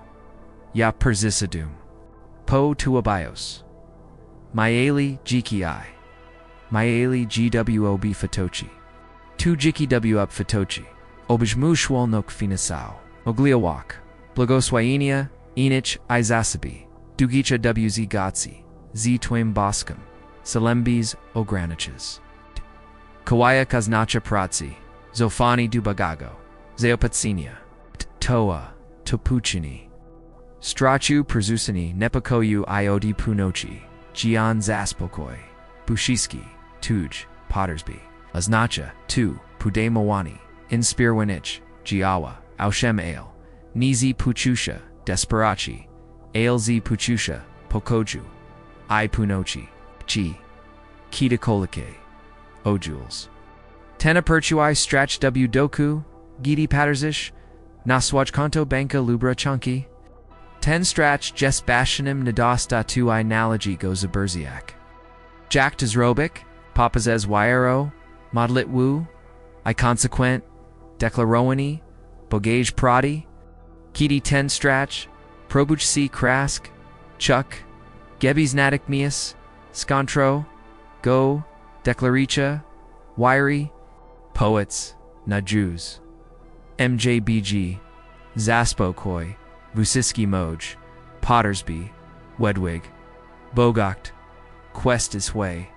Ya Perzisadum, Po Tuabios, Maeli Jiki I, Maeli GWOB Fatochi, Tu Jiki W Up Fatochi, Obijmu Shwalnok Finasao, Ogliawak, Blagoswainia, Enich Izasabi, Dugicha WZ Gatsi, Z Twim Boskum, Salembis Ograniches, Kawaya Kaznacha Pratzi, Zofani Dubagago, Zeopatsinia, Toa, Topuchini, Strachu Przusini Nepokoyu Iodi Punochi, Gian Zaspokoi, Bushiski, Tuj, Pottersby, Aznacha, Tu, Pudemawani, Inspirwanich, Giawa, Aushem Ale, Nizi Puchusha, Desperachi, Alz Puchusha, Pokoju, I Punochi, Chi, Kitakolike, Ojules. Tenaperchui Strach W Doku, Gidi Paterzish, Naswajkanto Banka Lubra Chunky, Ten Strach Jes Bashanim Nadasta Tu I Analogy Gozaberziak. Jack Tazrobik, Papazez Wyero, Modlitwu, I consequent, deklarowani, bogage pradi, kidi ten strach, probuch si krask, chuk, gebis natikmius, skontro, go, deklaricha, wiry, poets, na Jews, MJBG, Zaspokoi, Vusiski Moj, Pottersby, Wedwig, Bogocht, Quest is way,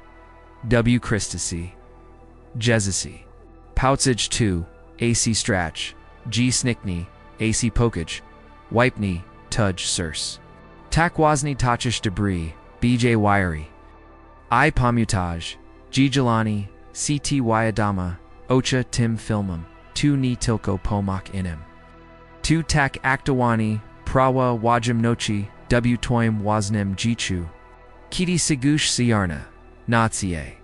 W. Christisi, Jezisi, Poutsage 2, AC Strach, G. Snickney, AC Pokage, Wipney, Tudge Sirs, Takwazni Tachish Debris, BJ Wiry, I. Pomutage, G. Jelani, CT Wyadama, Ocha Tim Filmum, 2 Ni Tilko Pomak Inem, 2 Tak Aktawani, Prawa Wajim Nochi, W. Toim Waznim Jichu, Kiti Segush Siarna, Nazie,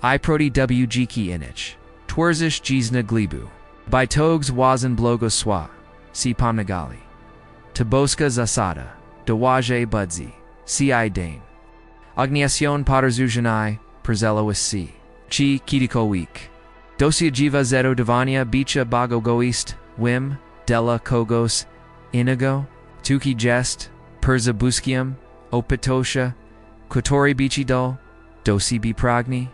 I. Proti W. Jiki Inich, Twerzish Jizna Glibu, by Togs Wazan Blogo Swa, Si Pomnagali, Taboska Zasada, Dawaje Budzi, C.I. Dane, Agniacion Potterzujanai, Prezelowis C. Chi Kitiko Week, Dosia Jiva Zero Divania Bicha Bago Goist, Wim, Della Kogos, Inigo, Tuki Jest, Perza Buskium, Opitosha, Kotori Bichidol, Dosi Bipragni,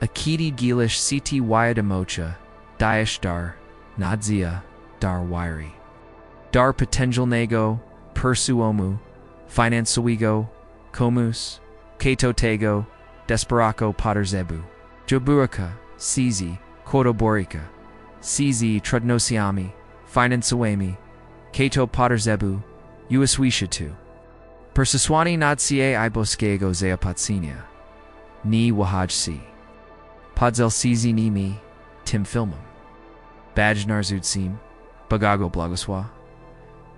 Akiti Gilish CT Wyadamocha, Daesh Dar, Nadzia, Dar Wiry, Dar Potential Nego, Persuomu, Finance Suigo, Komus, Kato Tego, Desperaco Potterzebu, Joburaka, Sizi, Quotoborica, Sizi Trudnosiami, Finance Suemi, Kato Potterzebu, Uaswishatu, Persiswani Nadsie Iboskego Zeapatsinia, Ni Wahaj Si, Podzel Sizi Nimi, Tim Filmum, Badge Narzud Sim, Bagago Blagoswa,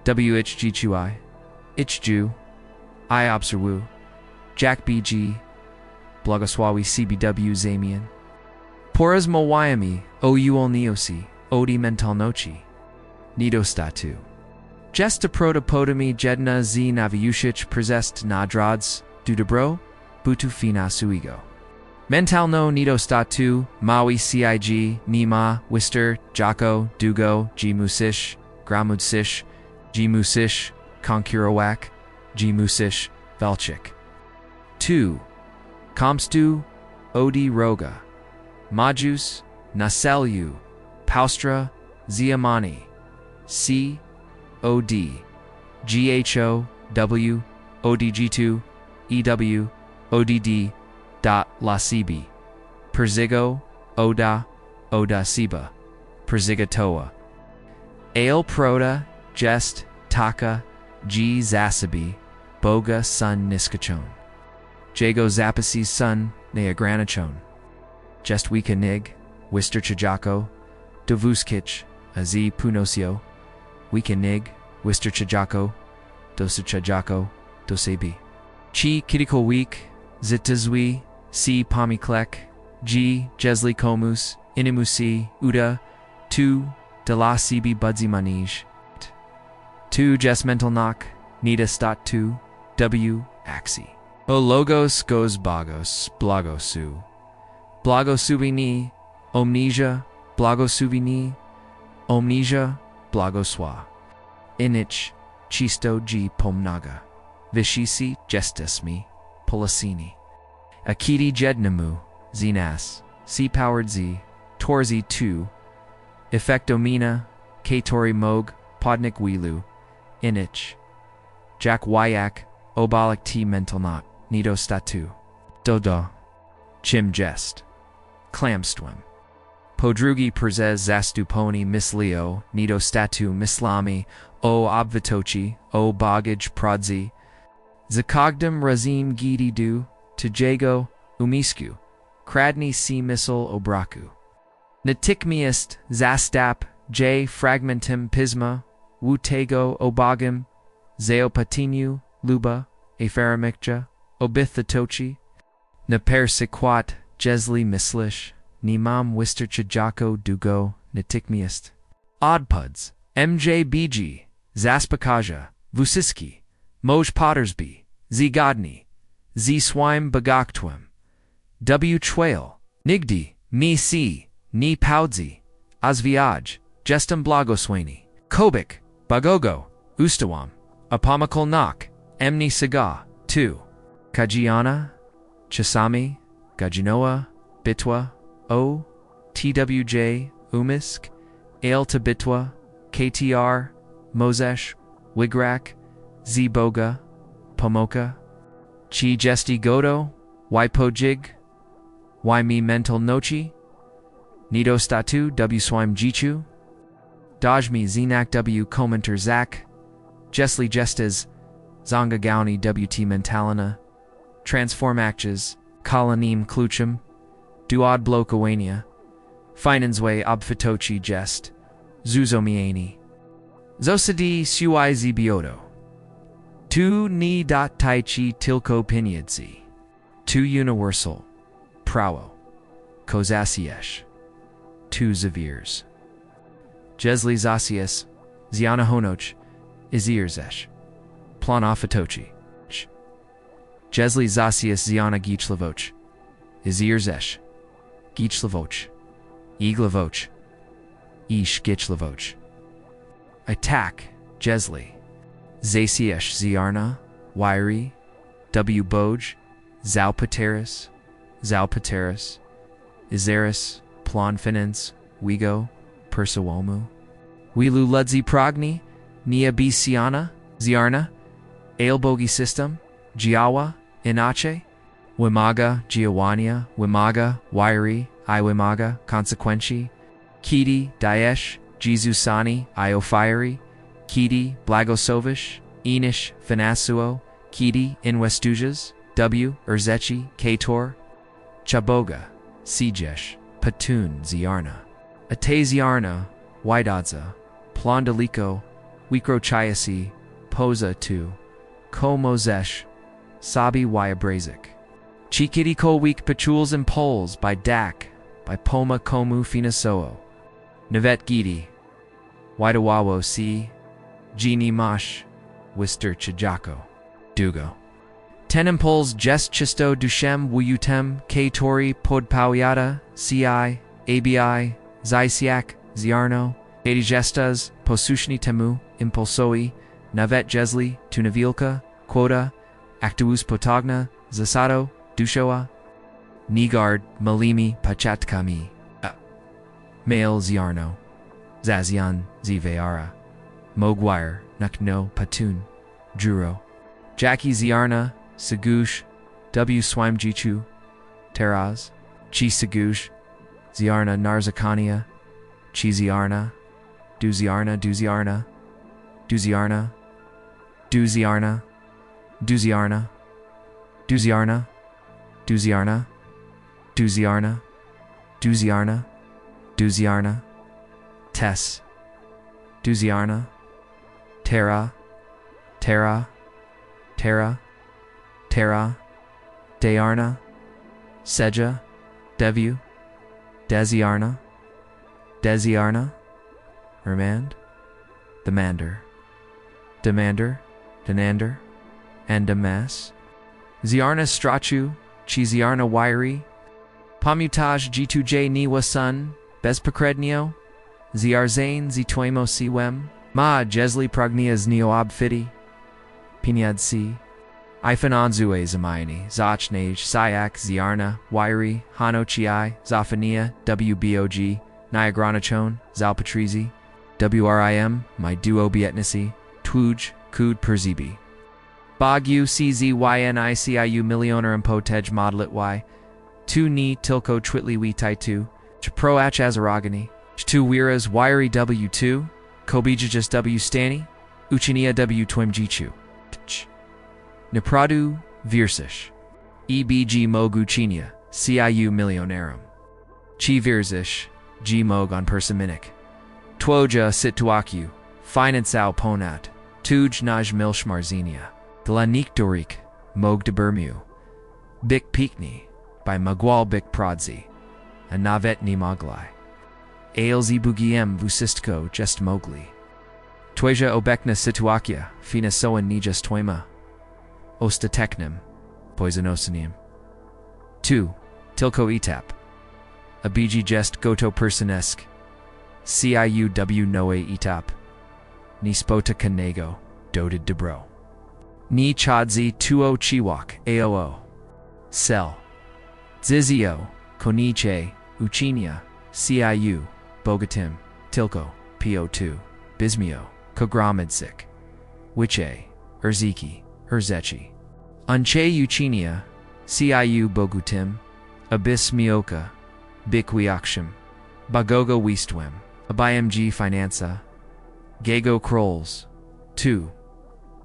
WHGQI, Ichju, I Obserwu, Jack BG, Blagoswawi CBW Zamian, Poras Mowayami, Oul Neosi, Odi Mental Nochi, Nido Statu, Jesta Protopodami Jedna Z Naviushich Prezest Nadrads, Dudabro, Butufina Suigo. Mental no Nido Statu, Maui CIG, Nima, Wister, Jocko, Dugo, G Musish, Gramudzish, G Musish, Konkurowak, G Musish, Velchik. 2. Komstu, Odi Roga, Majus, Naselu, Paustra, Ziamani, C. OD, GHO, W, ODG2, EW, ODD, Lasibi, Perzigo, Oda, Oda Siba, Perzigatoa, Ale Proda, Jest, Taka, G. Zasabi, Boga Sun Niskachon, Jago Zapasi's son, Neagranachon, Jest Wika Nig, Wister Chajako, Dovuskich, Azi Punosio, Wika Nig, Wister Chajako, Dosa Chajako, Dosebi, Chi Kitiko Week, Zitazwi, C. Pamiklek, G. Jesli Komus, Inimusi, Uda, 2. Dela Sibi Budzi Manij, 2. Jesmental Nak, Nita Stat 2, W. Axi. O Logos Goes Bagos, Blagosu, Blagosuvini, Omnesia, Blagosuvini, Omnesia, Blagoswa, Inich, Chisto G. Pomnaga, Vishisi, Jestesmi, Polasini, Akiti Jednamu, Zinas, C-Powered Z, Torzi 2, Effectomina, Katori Mog, Podnik Wilu, Inich, Jack Wyak, Obalik T Mental Knot, Nido Statu, Dodo, Chim Jest, Clamstwim, Podrugi Perzez Zastuponi Misleo, Nido Statu Mislami, O Obvitochi, O Bogage Prodzi, Zakogdum Razim Gidi Du, Tajago, Umisku, Kradni C Missile Obraku, Natikmiist, Zastap, J Fragmentum Pisma, Wutego Obagim, Zeopatinu, Luba, Afaramikja, Obithatochi, Napersiquat, Jesli Mislish, Nimam Wister Chajako Dugo, Natikmiist, Oddpuds, MJBG, Zaspakaja, Vusiski, Moj Pottersby, Z Godni, Z Swime Bagaktwim, W Chwail, Nigdi, Mi si, ni paudzi, azviaj, gestem blagosłani, kobik, bagogo, ustawam, apomakol nok, emni saga, 2. Kajiana, Chasami, Gajinoa, Bitwa, O, TWJ, Umisk, Aelta Bitwa, KTR, Mozesh, Wigrak, Z Boga, Pomoka, Chi Gesti Godo, Wipojig, Mi Mental Nochi, Nido Statu W Swime Jichu, Dajmi Zinak W Komenter Zak, Jesli Gestes, Zonga Gauni WT Mentalina, Transform Acches, Kolonim Kluchum, Duad Blokowania, Finansway Obfitochi Jest, Zuzomiani, Zosadi Sui Zibiodo, Tu Ni dot Tai Chi Tilko Pinyadzi, Tu Universal, Prawo, Kozasiesh, Tu Zavirs, Jesli Zasias, Ziana Honoch, Izirzesh, Planafitochi, Jesli Zasias Ziana Gichlavoch, Izirzesh, Gichlavoch, Iglavoch, Ish Gichlavoch. Attack, Jesli, Zasiesh Ziarna, Wairi, W Boj, Zalpateris, Izaris, Plonfinans, Wigo, Persawomu, Wilu Ludzi Progni, Nia Bisiana, Ziarna, Ailbogi System, Giawa, Inache, Wimaga, Giawania, Wimaga, Wairi, Iwimaga, Consequenci, Kidi, Daesh, Jizusani, Iofiri, Kidi, Blagosovish, Enish, Finasuo, Kidi, Inwestujas, W, Urzechi, Kator, Chaboga, Sijesh, Patun, Ziarna, Ate Ziarna, Widadza, Plondaliko, Wikrochayasi, Poza 2, Ko Mozesh, Sabi Wyabrazik, Chikidi Ko Week Pachuls and Poles by Dak, by Poma Komu Finasoo, Navet Gidi, Widawawo C, Gini Mash, Wister Chijako, Dugo. Tenimpols Jest Chisto Dushem Wuyutem, K Tori Podpawiata, CI, ABI, Zysiak, Ziarno, Edigestas, Posushni Temu, Impulsoi, Navet Jesli, Tunavilka, Quota, Actuus Potagna, Zasato, Dushoa, Nigard, Malimi, Pachatkami, Mail Ziarno, Zazian, Ziveara, Mogwire, Nukno, Patun, Juro, Jackie Ziarna, Segush, W Swime Jichu, Teraz, Chi Segush, Ziarna Narzakania, Chi Ziarna, Duziarna, Duziarna, Duziarna, Duziarna, Duziarna, Duziarna, Duziarna, Duziarna, Duziarna, Duziarna, Tess, Duziarna, Terra, Terra, Terra, Terra, Dearna, Seja, Devu, Desiarna, Desiarna, Remand, Demander, Denander, and Damas, Ziarna Strachu, Chiziarna Wairi, Pamutaj G2J Niwa Sun, Bezpakrednio, Ziarzane Zitoimo Siwem, Ma Jesli Prognias Neoab Fidi, Pinyad C, Ifananzue Zamayani, Zachnage, Syak, Ziarna, Wairi, Hano Chiai, Zafania, WBOG, Niagranachon, Zalpatrizi, WRIM, My Duo Bietnisi, TWÓJ CUD SIἱ. BÓG UCZYNICIU Milionerem Potej Modlitwie, Tu Ni Tilko Twitli Wi Taitu, Chproach Azaragani, Tu Wiras Wairi W2, Kobijajus W Stani, Uchinia W Twim Jichu, Nipradu Virsish, EBG Mog Uchinia, CIU Milionerem, Chi Virsish, G Mog on Persaminik, TWÓJ Situaku, Finansau Ponat, Tuj Naj Milshmarzinia, Dlanik Dorik, Mog de Bermu, Bik Pikni, by Magwal Bik Prodzi, and Navet Ni Moglai, Ailzi Bugiem Vusistko Jest Mogli, TWÓJ Obekna Situakia, Fina Soan Nijas Twoima, Ostateknim, Poisonosinim. 2. Tilko Etap, abiji jest goto personesk, cił noe etap, ni spota kanego, dotted dobro. Ni chodzi tuo chiwak aoo. Sel. Zizio, koniche, uchinia, cił, bogatim, tilko, po2, bismio, kogramedsik. Wiche, erziki, herzechi. Unche uchinia, cił bogutim, abis mioka, bikwiakshim, bagogo wistwem, abimg finanza, gago krolls, 2.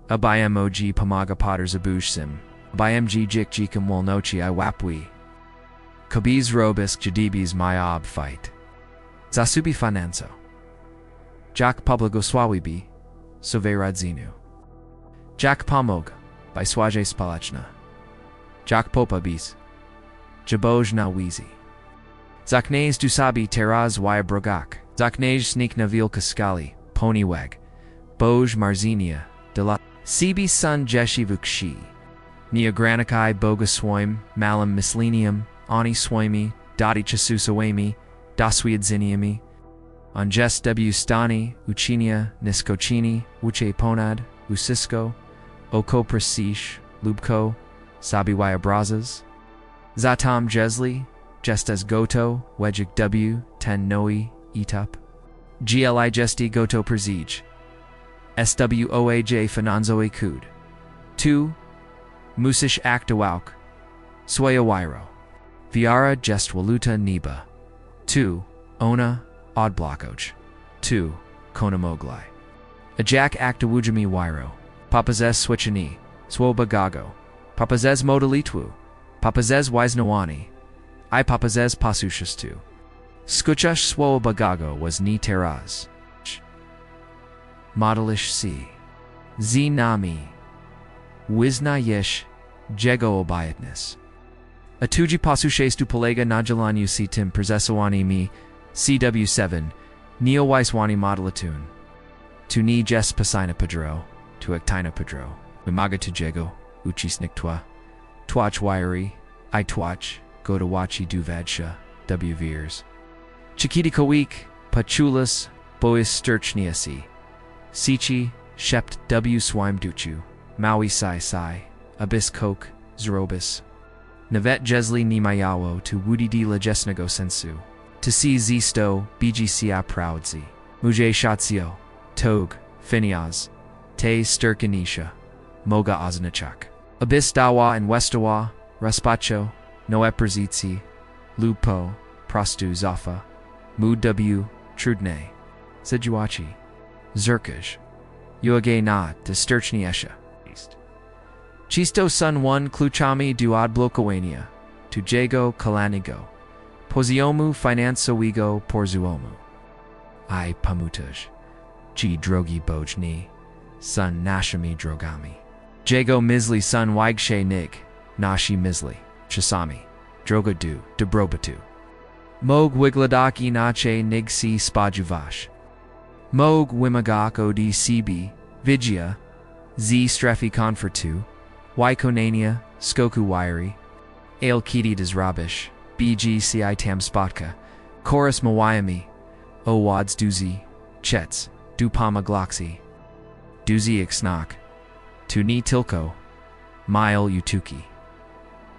Abimog pamaga potters abushsim, abimg jikjikim wolnochi I wapwi. Kabiz robisk jadibis myab fight. Zasubi finanzo. Jak pobłogosławibi, soweradzinu. Jak pomog, by swaje spalachna. Jak popabis, jaboj na wizi. Zaknez dusabi teraz y brogak, zaknez sneak na vilka skali, ponyweg, boj marzinia, de la cb sun jeshi vukshi. Neogranikai boga swoim, malam mislenium, ani swoimi, dati chasusawami, daswiadziniami. Anjes w stani, uchinia, niskochini, uche ponad, usisko, oko prasish, lubko, sabiwaya brazas. Zatam jesli, jestes goto, wejik w, ten noi, etap. Gli gesti goto persij. Swoaj finanzoe cud. 2. Musish actawauk. Swayawiro. Viara jest waluta niba. 2. Ona, odblokoch. 2. Konamoglai. Ajak actawujami wiro. Papazes switchani. Swobagago. Papazes modalitwu. Papazes wisnawani. I papazes pasushastu. Skuchash swobagago was ni teraz. Modelish C. Zinami. Wizna yesh. Jego obayatnis. Atuji pasushestu palega najalan usitim prezesawani mi. CW7. Neowiswani modelatun. Tu ni jes pasina padro. Tu ektina padro. Umaga tu jego. Uchisniktwa. Twach wiry. I twach. Go to wachi duvadsha. W veers. Chikiti kawik. Pachulas. Bois sturchniasi. Sichi. Shept W swime duchu. Maui sai. Abyss coke. Zrobis. Navet jesli ni mayawo tu wudidi lejesnego sensu. To see zisto, bgci proudzi. Muje shatsio. Tog. Finiaz. Te sturkanisha. Moga oznachak. Abyss dawa and westawa. Raspacho. Noeperzitsi. Lupo. Prostu zafa. Mu w. Trudne. Sejuachi. Zerkaj. Uage na de sturchni esha. Chisto sun 1 kluchami du odblokowania. Tu jego kalanigo. Poziomu finansowigo porzuomu. I pamutaj. Ci drogi bojni. Sun nashami drogami. Jego mizli sun wigshe nig. Nashi mizli. Chasami. Droga du. Dobrobatu. Mog wigladak inache nig si spajuvash. Mog wimagak od cb. Vigia. Z strefi confertu. Wykonania, skoku wiry. Ale kiti des rabish. BGCI tam spotka. Chorus mawayami. O wads duzi. Chets. Dupama gloxi. Duzi ixnak. Tu ni tilko. Mile utuki.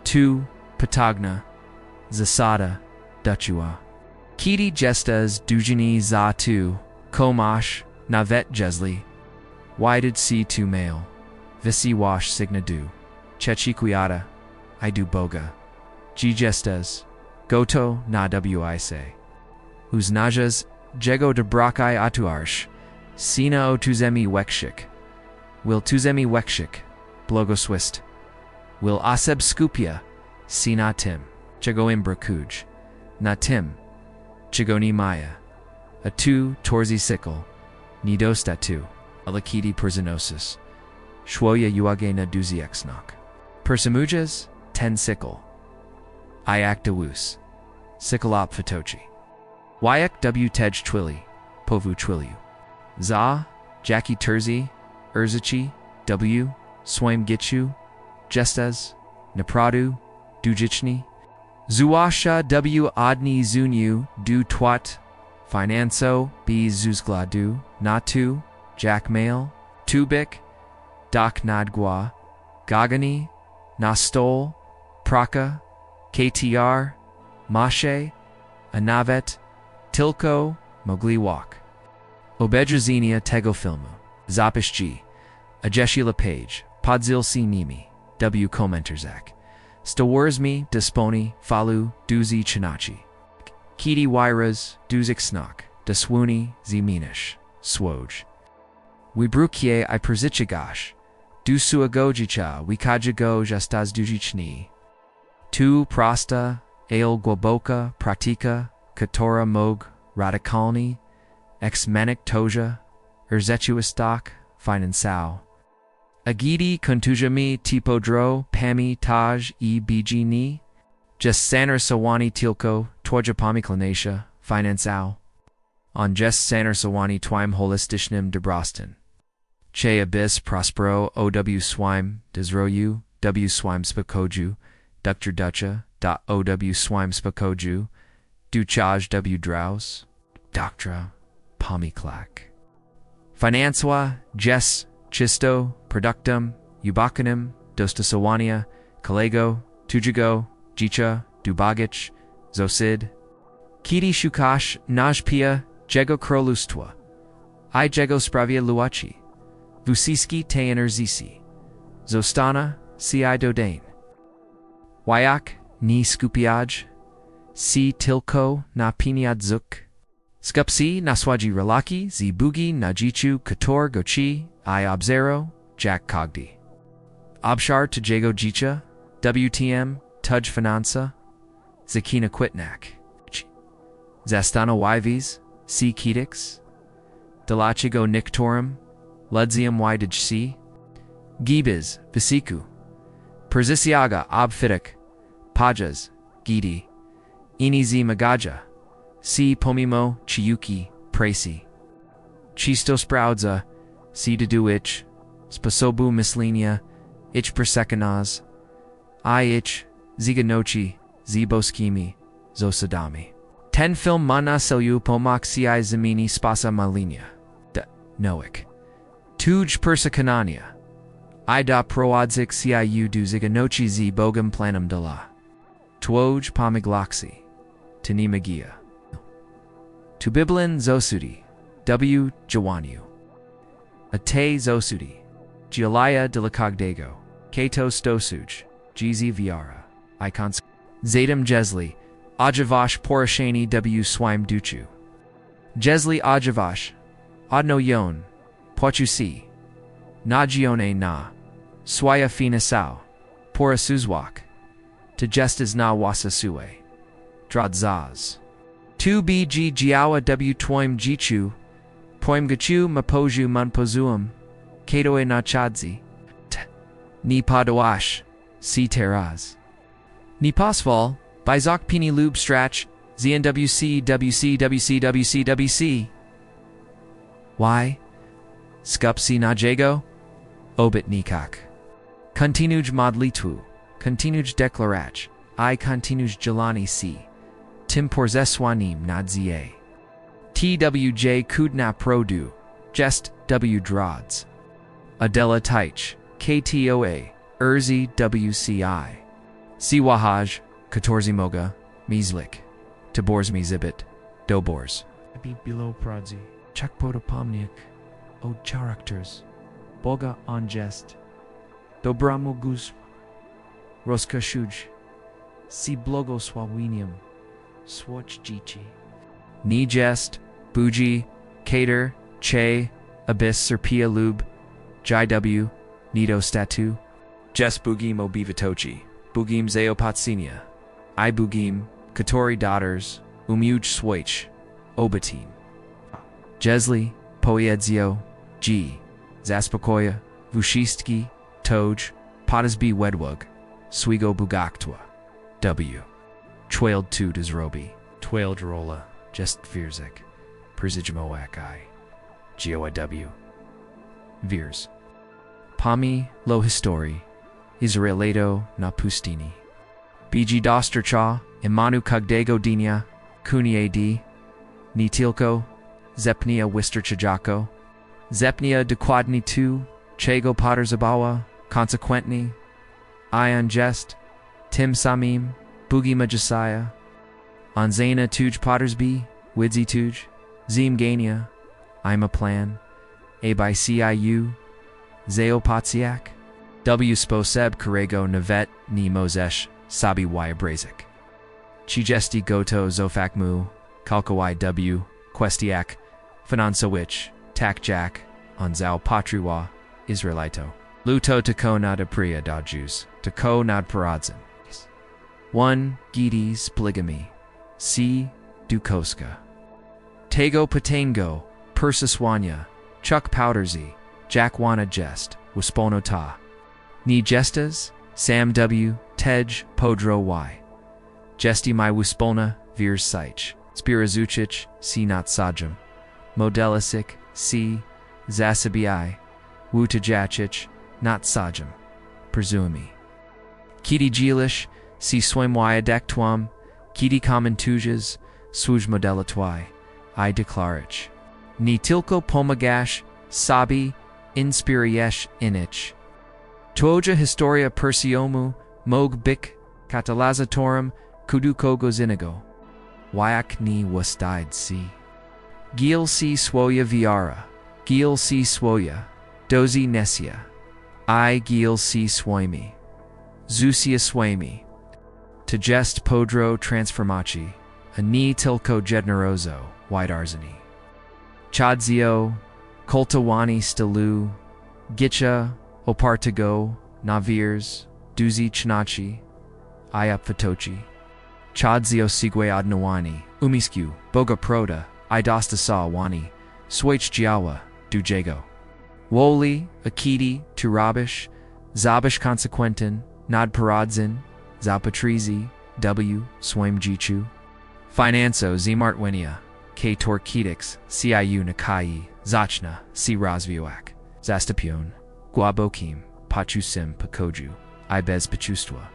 2. Patagna. Zasada. Duchua. Kiti gestas dujini za 2. Komash. Navet jesli. Wided C2 male. Visi wash signa du. Chechiquiata. I do boga. Gestes. Goto na wise. Uznajas. Jego de brakai atuarsh. Sina o tuzemi wekshik. Will tuzemi wekshik. Blogoswist. Will aseb skupia. Sina tim. Jego imbrakuj. Na tim. Chigoni maya. Atu torzi sickle. Nidostatu. Alakiti persinosis. Shwoya uage na duziexnak. Persamujas, 10 sickle. Iactawus. Sickleop fatochi. Wyak w tej twili. Povu twiliu. Za, Jackie Terzi, Urzachi, W, Swaim Gichu, Gestes, Napradu, Dujichni, Zwłaszcza w odniesieniu do twat finansowych bez względu na to, jak mail, tubik, dak nadgła, gagani, na stol, praka, ktr, masze, a nawet tylko mogliwak. Obejrzenia tego filmu. Zapis G. A jeśli page. Podzielcie nimi. W komentarzach. Stworzymy disponi falu duzi chinachi. Kiti wyraz duzik snak. Deswuni ziminish. Swoj. Wybrukie I przyzyczegasz. Du suagojicha wikajigo jastas dujiczni. Tu prosta, ale głęboka praktyka, która mog radykalnie, exmenik toja, erzetuistak, finansał. Agidi kontuzjami tipodro pami taj I bgni, jes saner sawani tilko, twoja pomiklanasha, finansał. On jes saner sawani twim holistycznym dobrostan. Che abis prospero ow swime desroju, w swime spakoju, Dr. Dutcha, ow swime spakoju, duchaj w draus, doctra, pomiklak. Finanswa, jes, chisto, productum, ubacanim, dostosowania, kolego, tujigo, jicha, dubagich, zosid. Kiti shukash, najpia, jego królestwa. I jego sprawia luachi. Wusiski te energisi. Zostana, ci dodain. Wyak, ni skupiaj. Si tilko na piniadzuk. Skupsi naswaji relaki zi bugi na jichu kator gochi I obzero, jak kogdi. Obshar to jego jicha, WTM, tuj finansa, zakina quitnak. Zastana yvis, si kitix. Delachigo nictorum, Ludzium ydij Gibiz, Visiku, Persisiaga obfitic, Pajas, Gidi, Inizi Magaja, Si Pomimo, Chiyuki, Presi, Chisto Spraudza, Si Dedu Spasobu Mislinia, Ich Persekanaz, I Ziganochi, Ziboskimi, Zosadami. Ten film mana selju pomak ci zamini spasa malinia. Noik. Tuj persekanania. I da proadzik ciu du ziganochi z bogam planum de la. Twoj pomiglaxi. Tymi magia. Tubiblin zosudi. W jawaniu. Ate zosudi. Gialia de la cogdego. Kato stosuj. Gizi viara. Icons. Zadam jesli. Ajavash porashani w swime duchu. Jesli ajavash. Odno yon. Pochu si. Nagione na. Swaya fina sao. Pora suzwak. Tegestas na wasa sue. Dradzaz. Tu bg jiawa w twoim jichu. Poim gachu mapoju manpozuum. Katoe na chadzi. Ni padoash. Si teraz. Ni pasval. Bizok pini lub strach. ZNWC WC WC WC WC. Why? Skupsi na jego? Obit nikak. Continuj modlitwu. Continuj deklarach. I continuj jelani si. Tim porzeswanim nadzie. TWJ CUD na produ. Jest w drods. Adela Teich. KTOA. Urzi WCI. Siwahaj. Katorzi moga. Mizlik. Taborz mizibit. Dobors. Beat below prodzi. Chakpoda pomniak. O characters. Boga on jest. Dobramu gus. Roskashuj. Si blogosławinium. Swatch jichi. Ni jest. Buji. Cater. Che. Abyss serpia lub. JW. Nido statu. Jest bugim obivitochi. Bugim zeopatsinia. I bugim. Katori daughters. Umuj swach. Obatim. Jesli. Poiedzio. G. Zaspokoya. Vushistki. Toj. Potasby wedwug. Swigo bugaktwa. W. Twailed tu desrobi. Twailed rolla. Jest vierzik. Persijmoak I. GOIW. Virs. Pami lo histori. Israeleto na pustini. BG dostercha, imanu kugdego dinia, kunie d, ni tilko, zepnia wisterchajako, zepnia dokładni tu, czego potarzabawa, consequentni, ion jest, tym samim, bugima jesiah, onzana tuj potarsby, widzi tuj, zim gania, ima plan, a by CIU, Zaopatsiak, W sposeb Karego Navet ni Mozesh Sabi Brazik. Chijesti Goto Zofakmu, Kalkawai W, Questiak, Finansowich, Takjak, Onzao Patriwa, Israelito. Luto Tako nad Apriya da Jews, Tako nad Paradzin. 1. Gidis Polygamy. C. Dukoska. Tego Patango, Persiswanya, Chuk Powdersy, Jackwana Jest, Wispono Ta. Ni Gestas, Sam W, Tej, Podro Y. Gesti my Wispolna, Virs Sich, Spirazuchich, C. Not Sajam. Modelisik, C. Zasabii, Wutajachich, Not Sajam. Presumi. Kiti Jilish, C. Swimwaya Dektwam, Kiti Common Tujas, Swuj Modelatwi, I Declarich. Ni Tilko Pomagash, Sabi, Inspiriesh Inich. TWÓJ Historia Persiomu, Mog Bik, Catalazatorum, Kuduko Gozinigo. Wyak ni Wastide C. Gil C. Swoya Viara, Gil C. Swoya, Dozi Nesia. I Gil C. Swami. Zusia Swami. Tejest Podro Transformachi, Ani Tilko Jednerozo, Widarzani. Chadzio, Koltawani Stalu, Gitcha, Opartago, Navirs, Duzi Chnachi, Ayap Fatochi, Chadzio Sigwe Adnawani, Umisku, Boga Proda, Idastasa Wani, Swach Jiawa, Dujego. Woli, Akiti, Turabish, Zabish Consequentin, Nad Paradzin, Zapatrizi, W, Swam Jichu. Finanso Zmartwinia, K Torkidix, CIU Nakai, Zachna, C Razvioak, Zastapion, Guabokim, Pachusim Pakoju, Ibez Pachustwa,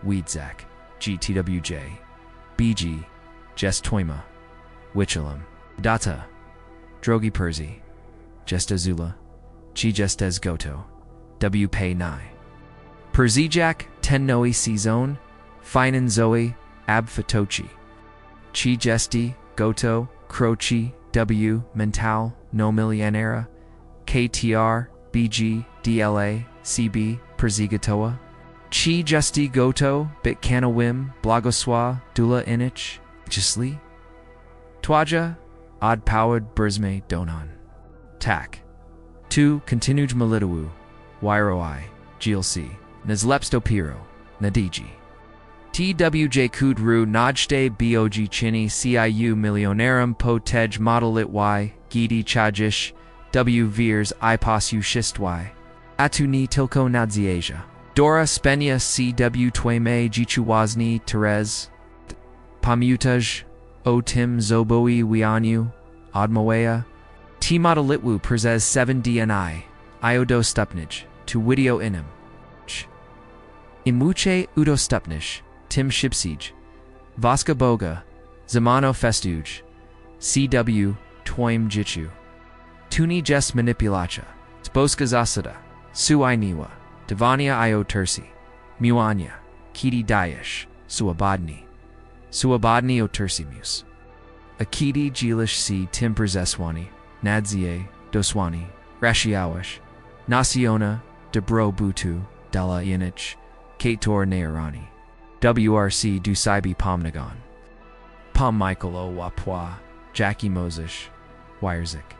Weedzak, GTWJ, BG, Gestoima, Wichalam, Data, Drogi Perzi, Gestazula, Chi Gestes Goto, W Pay Nai. Perzijak, Tennoi C Zone, Finan Zoe, Ab Fatochi. Chi Gesti, Goto, Croci, W, Mental, No Millionera, KTR, BG, DLA, CB, Perzigatoa. Chi Gesti Goto, Bitkanawim, Blagoswa, Dula Inich, Gisli. Twaja, Odd Powered Burzme Donan. Tak. 2. Continuj Malitawu, Wyroi, GLC, Nazlepstopiro, Nadiji. TWJ CUD Najste BOG Chini CIU Milionerem Po Tej Modlitwie Gidi Chajish W Virs Ipasu Shistwi. Atuni Tilko Nadzieja. Dora Spenya CW Tweme Jichuwazni Terez. Pamutaj O Tim Zoboi Wianu. Admawea. T Modlitwu Prezes 7 DNI. Iodo Stupnij. To Widio Inem. Imuche Udo Stupnish. Tim Shipsij, Vaska Boga, Zamano Festuj, CW, Twoim Jichu. Tuni Jes Manipulacha, Sposka Zasada, Suai Niwa, Devania Io Tersi, Muanya, Kiti Daesh, Suabadni O Tersimus. Akiti Jilish C. Tim Prezeswani, Nadzie, Doswani, Rashiawash, Naciona, Debro Butu, Dala Yanich, Kator Nearani. WRC Dusaibi Pomnagon. Pom Michael O Wapwa, Jackie Mosish, Wyrzik.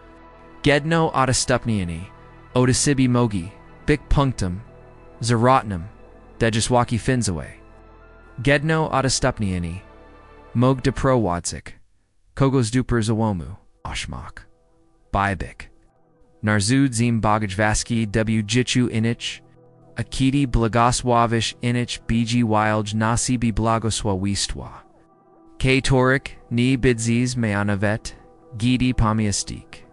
Gedno Otastupniani, Otasibi Mogi, Bik Punctum, Zarotnum, Dejaswaki Finzaway. Gedno Otastupniani, Mog de Pro Wadzik, Kogos Duper Zawomu, Oshmak. Bybik. Narzud Zim Bagajvaski W Jichu Inich, Akiti Blagoswavish Inich BG Wilj Nasibi Blagoswa Wistwa. K Torik Ni Bidziz Meanavet Gidi Pamiastik.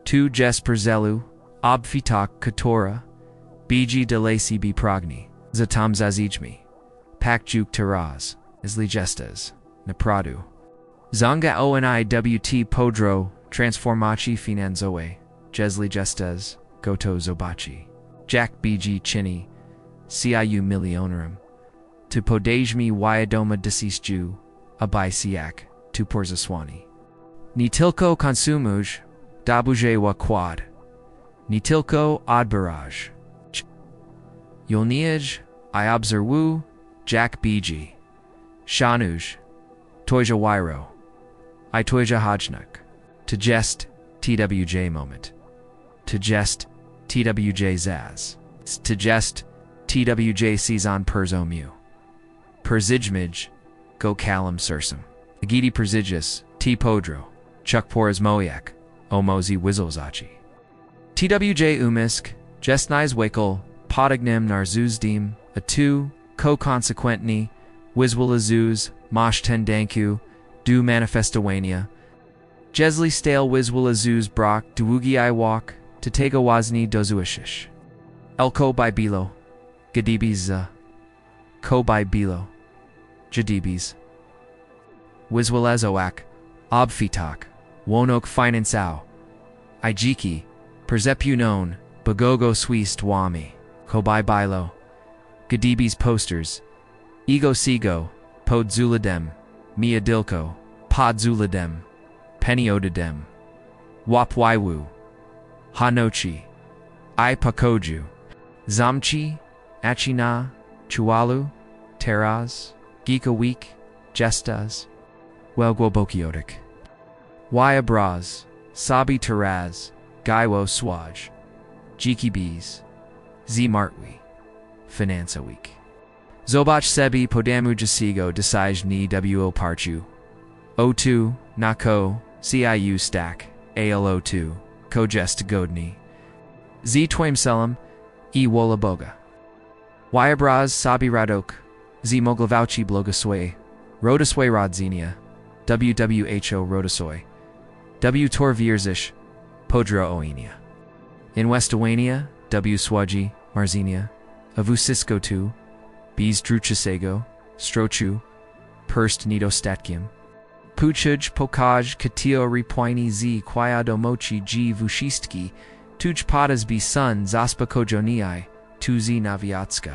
2 Jes Perzelu Obfitak Katora BG Delacy B Progni Zatam Zazijmi Pakjuk Taraz, Isli Gestas, Napradu. Zanga Oniwt Podro, Transformaci Finanzoe, Jesli Gestas, Goto Zobaci. Jack BG Chini, CIU Milionerem. Tu podejmi Wyadoma Desisju, Abai Siak, tu Porzaswani. Ni tilko konsumuj, dabuje wa quad. Ni tilko odbaraj. Yolniaj, I obserwu, Jack BG. Shanuj, Toja Wyro. I Toja Hajnak. To jest, TWJ moment. To jest, TWJ Zaz. To jest, TWJ Season Perzo Mu. Perzijmij, Go Kalam Sursum. Agidi Perzijus, T Podro. Chuck Poras Moyak, Omozi Wizzlezachi. TWJ Umisk, Jestniz Wakel, Podagnim Narzuzdim, Atu, Co Consequentni, Wizwilazuz, Mosh Tendanku, Du Manifestawania. Jesli Stale Wizwilazuz Brock, Duugi I Walk, Tatega Wazni Dozuishish. Elko by Bilo, Gadibis Ko by Bilo, Jadibis. Wizwilazoak, Obfitak, Wonok Finansau, Ijiki, Perzepunon, Bagogo Swist Wami, Kobai Bilo, Gadibis Posters, Ego Sigo, Pod Zuladem, Mia Dilko, Pod Zuladem, Peniodadem, Wapwaiwu, Hanochi, I Pakoju, Zamchi, Achina, Chualu, Teraz, Gika Week, Gestas, Welgwobokiotic. Wyabraz, Sabi Taraz, Gaiwo Swaj, Jiki Bees, Z Martwi, Finanza Week. Zobach Sebi Podamu Jasigo Desij Ni Wo Parchu. O2, Nako, CIU Stack, ALO2, Kojest Godni. Z Twaim Selam, E Wola Boga. Wyabraz Sabi Radok, Z Moglavauchi Blogaswe, Rodaswe Rodzinia, WWHO Rodasoy, W Torvierzish, Podro Oenia. In Westawania, W Swaji, Marzinia, Avusisko 2, Bees Druchasego, Strochu, Perst Nidostatkim, Puchuj Pokaj Katio Ripwini Z Kwayadomochi G Vushistki, Tuj Padas B Sun Zaspa Kojonii, Tuzi Naviatska.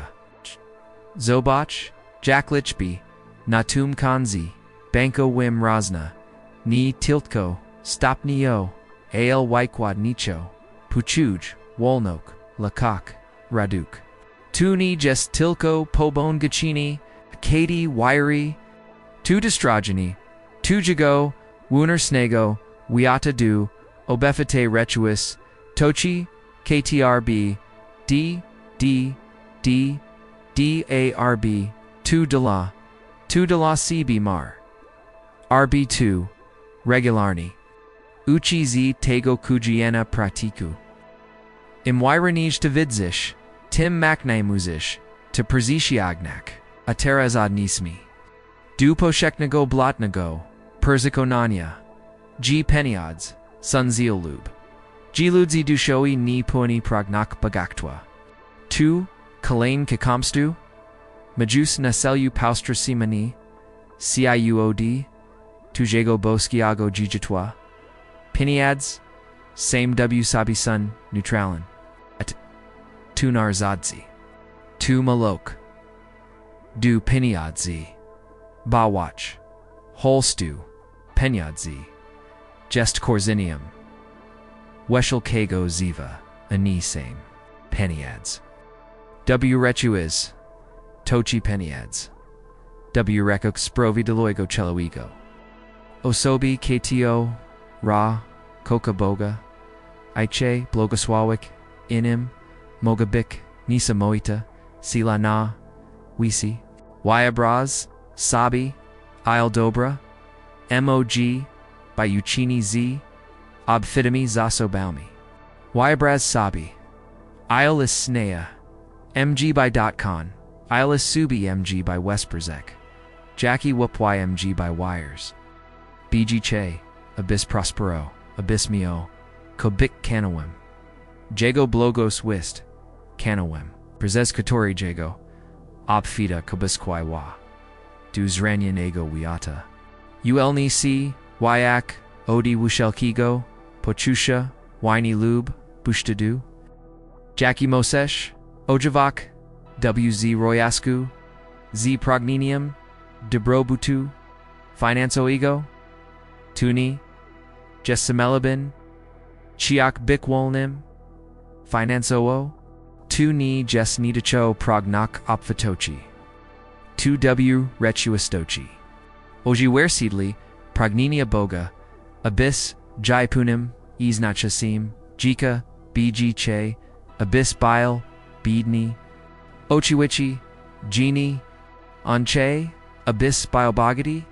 Zobach, Jaklichby, Natum Kanzi, Banko Wim Razna, Ni Tiltko, Stopnio, Al Wykwad Nicho, Puchuj, Wolnok, Lakak, Raduk. Tuni Jest Tilko, Pobon Gachini, Katie Wiry, Tu Distrogeny, Tujago, Wooner Snego, Wiata Du, Obefite Retuis, Tochi, KTRB, D, DARB, Tu de la CB Mar. RB2, Regularni. Uchi Z Tego Kujiena Pratiku. Im Wyranij to Vidzish, Tim Maknaimuzish, to Perzishiagnak, Aterazad Nismi. Du Posheknago Blotnago, Perzikonania. G Peniods, Sunzil Lub. G Ludzi Dushoi Ni Puani Prognak Bagaktwa. 2. Kalain Kikomstu. Majus Naselu Paustrasimani, CIUOD, Tujego Boskiago Jijitwa. Piniads, Same W Sabisun, Neutralin. At Tunar Zadzi. Tu Malok. Du Piniadzi. Bawach. Holstu. Penyadzi. Jest Korzinium. Weshel Kago Ziva, Ani Same. Peniads. W Retuiz. Tochi Peniads. W Rekok Sprovi Deloigo Cheloigo. Osobi KTO. Ra. Koka Boga. Aiche Blogaswawik. Inim. Mogabik. Nisa Moita. Sila Na. Wisi. Wyabraz. Sabi. Isle Dobra. MOG. By Uczyni Z. Obfitami Zasobaumi. Wyabraz Sabi. Isle Snea. MG by .con. Isle Subi MG by Westperzek. Jackie Wupy MG by Wires. BG Che. Abyss Prospero. Abyss Mio. Kobik Kanawem. Jago Blogos Wist. Kanawem. Prezes Katori Jago. obfita kobiskwai wa. Du zrania nego wiata. Ulni si, wyak, odi wushelkigo, pochusha, wini lub, bushtadu. Jaki mosesh, ojavak, wz royasku, z progninium, debrobutu, financo ego, tuni, jessemelabin, chiak bikwolnim, financo tu ni jes nidacho prognak opfatochi, tu w retuistochi. Oji wersidli, progninia boga, abyss, jaipunim, iznachasim, jika, bg che, abyss bile, bidni, ochiwichi, genie, onche, abyss biobogati,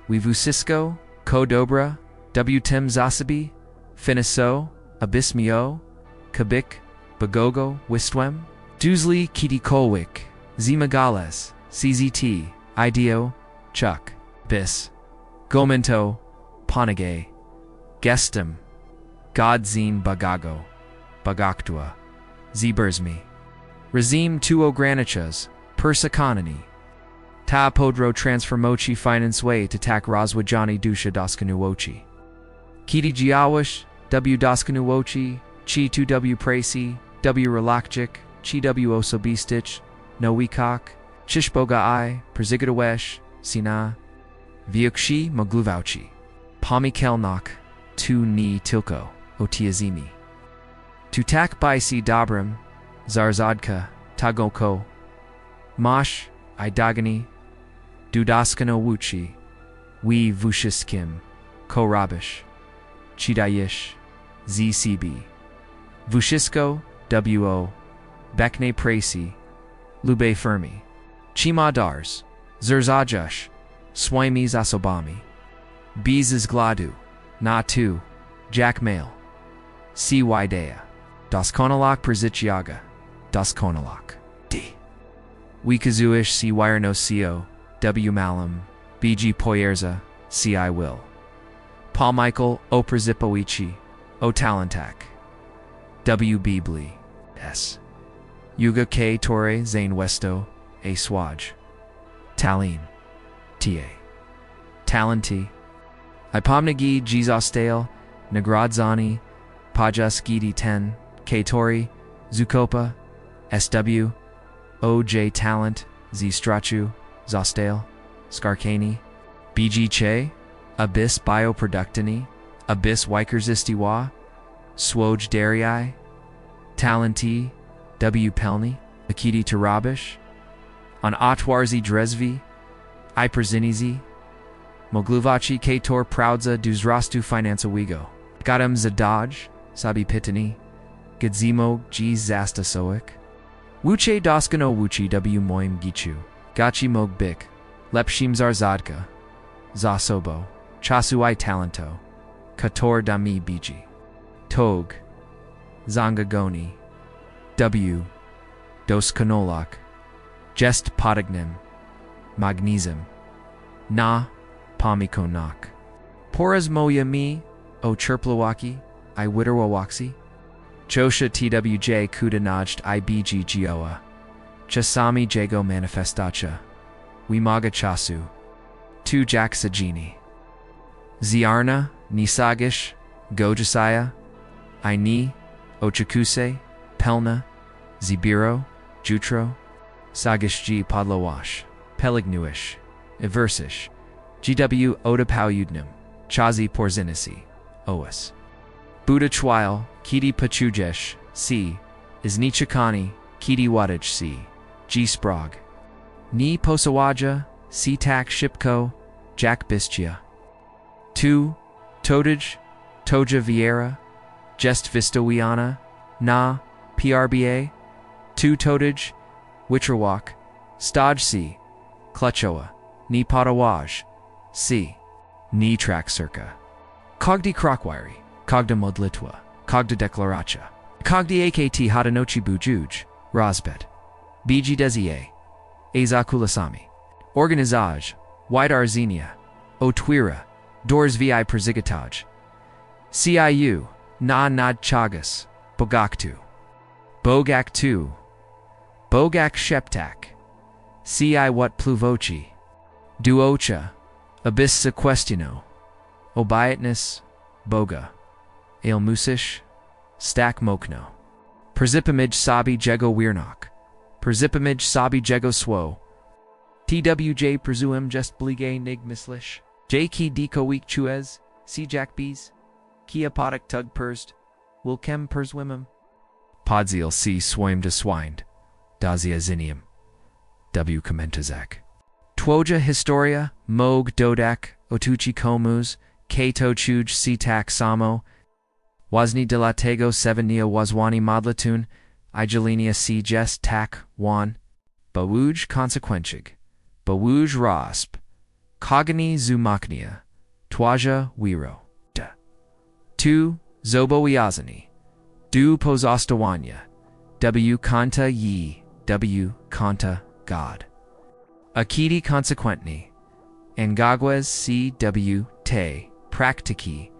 wivusisko, ko dobra, wtem zasabi, finiso, abyss mio, kabik, bagogo, wistwem, duzli kiti kolwik, zimagales, czt, ideo, chuk, bis, gomento, ponage, gestem, godzine bagago, bagaktua, zibersmi, razim tuo granichas, persakanani, ta podro transformochi finance way to tak rozwajani dusha doskanuochi. Kiti giawish, w doskanuochi, chi 2w prasi, w relakchik, chi w osobistich, no wikak, chishboga I, perzigadowesh, sina, viukshi mogluvauchi, pomikelnak, tu ni tilko, otiazimi. Tu tak baisi dobrim, zarzadka, tagoko, mosh, idagani, dudaskano wuchi, we vushiskim, korabish, chidayish, zcb, vushisko, wo, bekne prasi, lube fermi, chimadars, zerzajush, swami zasobami, bezes gladu, na tu, jackmail, cydea, doskonalak perzichiaga, doskonalak, d. Wikazuish c wireno co, w malum, bg poyerza, ci will. Paul Michael, o perzipoichi, o talentak. W bibli, s. Yuga k tore zane westo, a swaj. Talin, ta. Talenti. Ipomnagi jizostale, nagradzani, pajaskidi ten, k tori, zukopa, sw, oj talent, z strachu, zostale, skarkani, bg che, abyss bioproductini, abyss wikerzistiwa, swoj darii, talenti, w pelni, akidi tarabish, on atwarzi dresvi, iperzinizi, mogluvachi kator proudza duzrastu financawigo, gadam zadaj, sabi pitani, gadzimo g zasta soik, wuche doskano wuchi w moim gichu, gachi mog bik, lepshim zarzadka, zasobo, chasuai talento, kator dami biji, tog, zangagoni, w, doskanolak, jest podagnim, magnesium, na, pomikonak. Poras moya mi, o chirplawaki, I witterwawaksi, Chosha twj kudanajt ibg gioa, chasami jago manifestacha, wimaga chasu, tu jak sajini. Ziarna, nisagish, gojasaya, I ni, ochakuse, pelna, zibiro, jutro, sagish g podlawash, pelignuish, iversish, gw odapauyudnim, chazi porzinisi, oas. Buddha chwile, kiti pachujesh, c, is ni chakani, kiti wadaj c, g sprog. Ni posawaja, c tak shipko, jack bistia. Tu, todaj, toja viera, jest vistowiana, na, prba, tu todaj, witcherwalk, stoj c, cluchoa, ni potawaj, c, ni track circa. Cogdi crokwiri, cogda modlitwa, cogda declaracha, cogdi akt hadanochi bujuj, razbet, bg desie, eza kulasami, organizaj, wide arzenia, o twira, doors vi perzigataj, ciu, na nad chagas, bogaktu, bogak tu, bogak sheptak, CIÂ what pluvoci. Duocha, abyss questiono. Obietness, Boga. Ale musish, stack mokno. Persipamij sabi jego wiernok. Persipamij sabi jego swo. TWJ presuem just blige nig mislish. J ki diko week chuez, si jack bees. Kia podik tug perst. Wilkem perswimum. Podziel si swoim de swind. Dazia zinium. W commentazak. TWÓJ historia, mog dodak, otuchi komus, kato chuj si tak samo. Wazni delatego sevenia wazwani modlitun, igelinia si jest tak wan. Bawuj consequenchig. Bawuj rasp. Kogani zumaknia. TWÓJ wiro. Tu zoboiazani. Du pozostawanya. W kanta yi. W kanta God. Akidi consequentni. Angagwes CW te practici.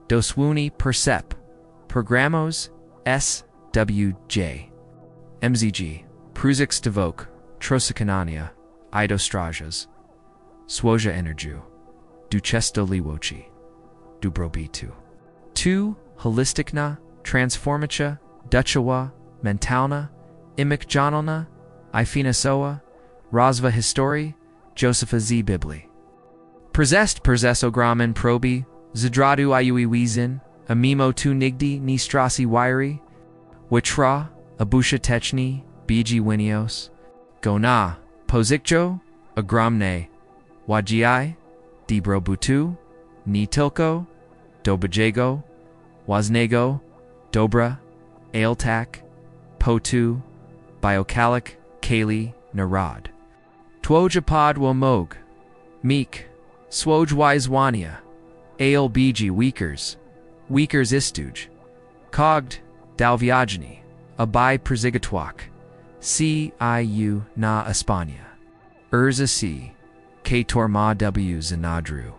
Doswuni percep. Programos SWJ. MZG. Pruzix devoke. Trosicanania. Idostrajas. Swoja energu. Ducesto liwochi. Dubrobitu. 2. Holisticna. Transformacha. Duchawa. Mentalna. Imikjanalna. Ifinasoa. Razva histori. Josepha z Bibli. Perzesogramen probi. Zidradu iui wizin. Amimo tu nigdi ni strasi wiri. Witra. Abusha techni. Biji winios. Gona. Pozikjo. Agramne. Wajiai. Dibro butu. Ni tilko. Dobajego. Waznego. Dobra. Ailtak. Potu. Biokalik. Kali. Narad. TWÓJ pod wo mog. Meek. Swoj wiswania. Ale bg weakers. Weakers istuj. Cogd. Dalviagini. Abai perzigatwak. CIU na Espania. Urza C. K torma W zinadru.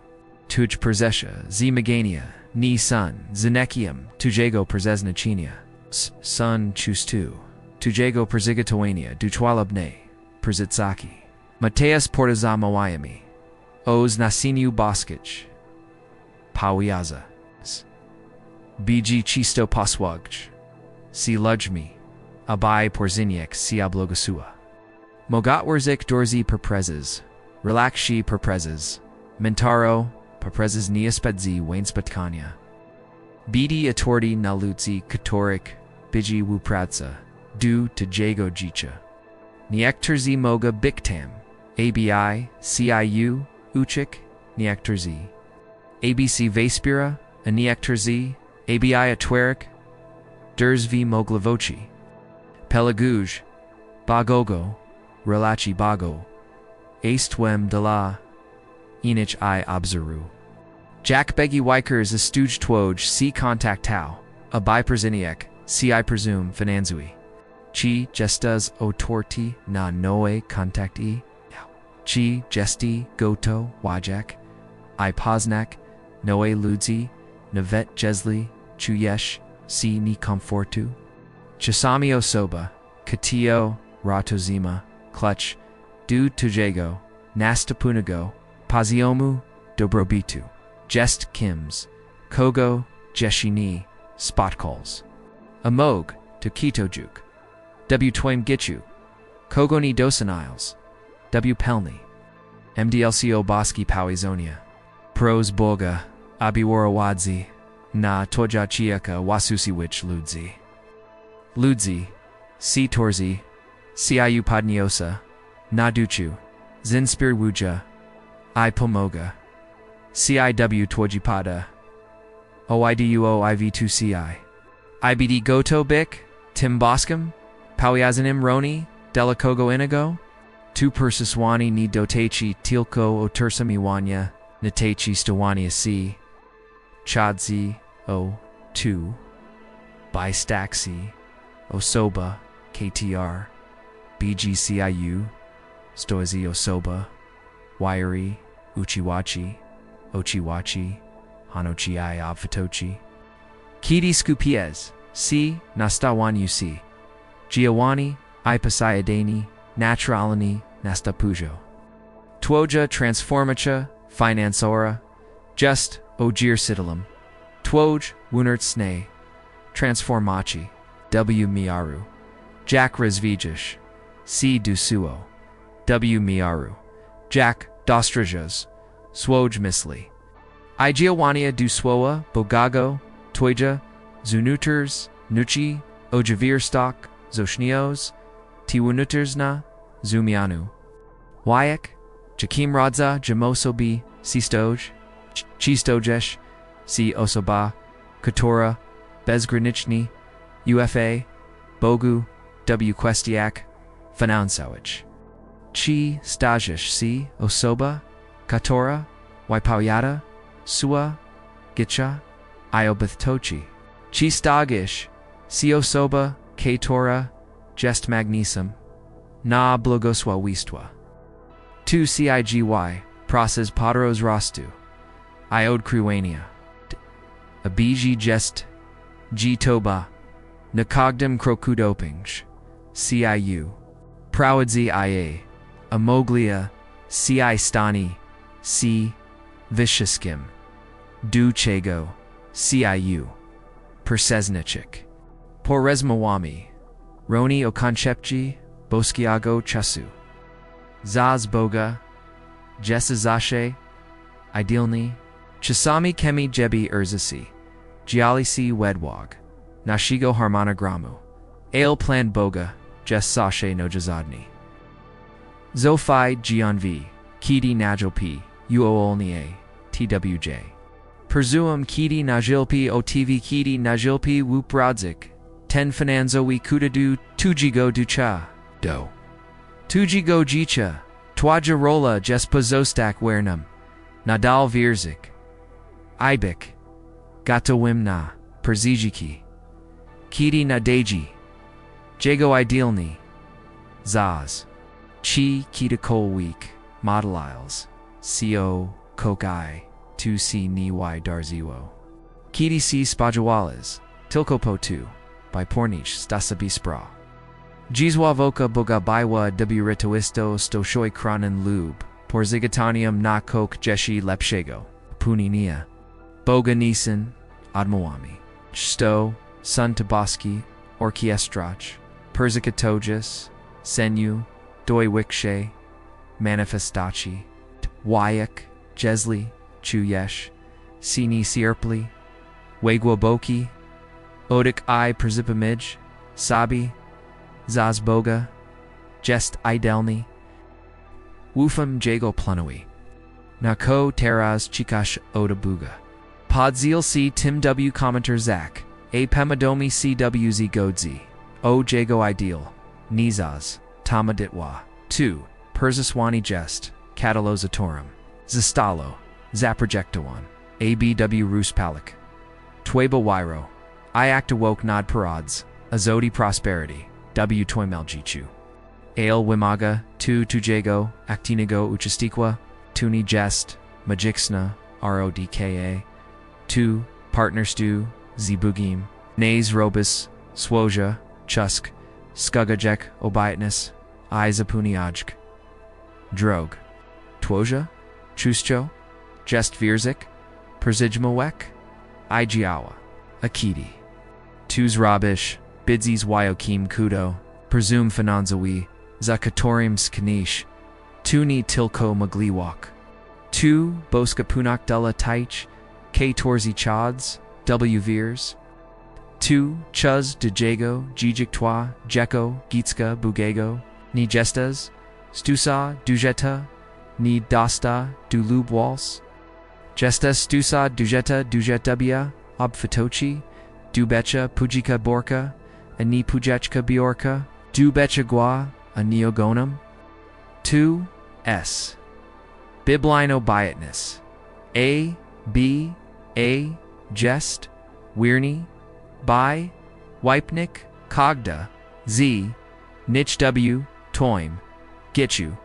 Tuj perzesha. Zimagania. Ni sun. Zinekium. Tujego perzeznachinia. Sun chustu. Tujego perzigatowania. Duchwalabne. Perzitsaki. Mateus Portazama Wyami. Oz Nasiniu Boskich. Pawiaza. BG Chisto Paswagj. Si Lujmi. Abai Porziniek si Ablogasua. Mogatwerzik Dorzi Perprezes. Relaxi Perprezes. Mentaro Perprezes Niaspedzi Wainspatkania. BD Atordi Nalutzi Katorik. Biji Wupradza. Du Tajago Jicha. Niekterzi Moga Biktam. ABI, CIU, Uchik, Niekterzi. ABC Vespira, a Niekterzi, ABI Atwerik, Durzvi Moglavochi. Pelaguj, Bagogo, Relachi Bago, Aistwem de la, Inich I Obzeru. Jack Beggy Wikers a Stooge TWÓJ C Contact Tau, a Biperziniek, CI Presume Finanzui. Chi gestas o torti na noe contact e. Chi gesti goto wajak. I poznak noe ludzi navet jesli chuyesh si ni comfortu. Chisami osoba katio ratozima clutch du tujego nastapunago paziomu dobrobitu. Jest kims kogo jeshini spot calls. Amog to kitojuk. W twaim gichu. Kogoni dosaniles. W pelni. MDLCO boski pawizonia. Pros boga. Abiwarawadzi. Na toja chiaka wasusiwich ludzi. Ludzi. Si torzi. Ciu podniosa. Na duchu. Zinspir wuja. I pomoga. CIW twojipada. OIDUO IV2CI. IBD goto bik. Tim Boscom. Pawiazanim Roni, Delakogo Inigo, Tu Persiswani ni Dotechi Tilko o Tursamiwanya, Natechi Stawania C, Chadzi o Tu, Bistaxi, Osoba, KTR, BGCIU, Stoizi Osoba, Wairi, Uchiwachi, Ochiwachi, Hanochi I Abfatochi, Kidi Skupiez, C, Nastawanyu C, Giovanni, Ipasiadani, Naturalini, nasta pujo. TWÓJ transformacja, finansora, just ojir sitalum. TWÓJ wunertsne, transformaci, w miaru. Jack rozwijasz, c dusuo. W miaru. Jack dostrajas, swoj misli. Igiawania du słowa, bogago, TWÓJ, zunuters, nuci, ojawirstok, zoshnios, tiwunutersna, zumianu. Wajek, jakim radza, jamosobi, sistoj, chistojesh, si osoba, katora, bezgraniczny, ufa, bogu, w kwestiak, finansowicz. Chi stajish si osoba, katora, wypowiada, sua, gicha, iobithtochi. Chi stagish si osoba, katora, jest magnisum, na błogosławieństwa. Tu CIGY, process poderos rostu, iod kruwania. Abiji jest, g toba, nakogdem krokudopinj, CIU. Prawadzi ia, amoglia, CI stani, C, Vishaskim. Du chego, CIU. Perseznichik. Porezmawami. Roni okonchepji, boskiago chasu. Zaz boga, jesazashe, idealni. Chasami kemi jebi urzasi. Gialisi wedwag. Nashigo harmonogramu. Ale plan boga, jesashe no jazadni. Zophai Gionv, Kidi Najilpi, Uoolnie, TWJ. Perzuum Kidi Najilpi OTV Kidi Najilpi Wupradzik, Ten Finanzowi Kudadu, Tujigo Ducha, Do. Tujigo Jicha, Twaja Rola Jespazostak Wernum, Nadal Virzik, Ibik, Gatowimna, Perzijiki, Kidi Nadeji, Jago Idealni, Zaz. Chi Kitakol Week, Modeliles, Co, Kokai, 2C Niwai Darziwo. Kiti C Spajawales, Tilkopo 2, by Pornich Stasabi Spra. Jizwa Voka Boga Baiwa W Ritoisto Stoshoi Kranen Lub, Porzigatanium Na Kok Jeshi Lepshego, Puninia. Boga Nisan, Admawami. Sto, Sun Tabaski, Orchiestrach, Perzikatojas, Senu, Doi Wikshe, Manifestachi, Wayak, Jesli, Chuyesh, Sini Sierpli, Wegwaboki, Odik I Perzipamij, Sabi, Zazboga, Jest Idelni, Wufam Jago Planoui, Nako Teraz Chikash Odabuga, Podzil C Tim W Commenter Zach, A Pemadomi CWZ Godzi, O Jago Ideal, Nizaz, Tamaditwa. 2. Perziswani Jest, Catalozatorum. Zastalo, Zaprojectawan. ABW Ruspalik. Tweba Wyro. Iactawoke Nod Parads. Azodi Prosperity. W Toimeljichu. Ale Wimaga, 2 Tujago, Actinigo Uchastikwa. Tuni Jest, Majixna, RODKA. 2. Partnerstu, Zibugim. Nays Robus, Swoja, Chusk. Skugajek, Obietness. Izapuniajk. Drog. TWÓJ, Chuscho, Jest Virzik, Perzijmawek, Igiawa, Akidi. Tuz Rabish, Bidzis Wyokim Kudo, Presume Finanzawi, Zakatorium Skanish, Tuni Tilko Magliwak. 2. Boska Punak Della Taich, K Torzi Chads, W Virs. 2. Chuz Dejago, Jijiktwa, Jeko, Gitska, Bugego, Ni Jestas, Stusa, Dujeta, Ni Dasta, Dulub Wals. Jestas Stusa, Dujeta, Dujetubia, Obfitochi, Dubecha, Pujika Borka, Ani Pujechka Biorka, Dubecha Gua, a Neogonum. 2. S. Biblino Biotness. A, B, A, Jest, Wirni, By, Wipnik, Kogda, Z, Nich W, Toim, Gichu,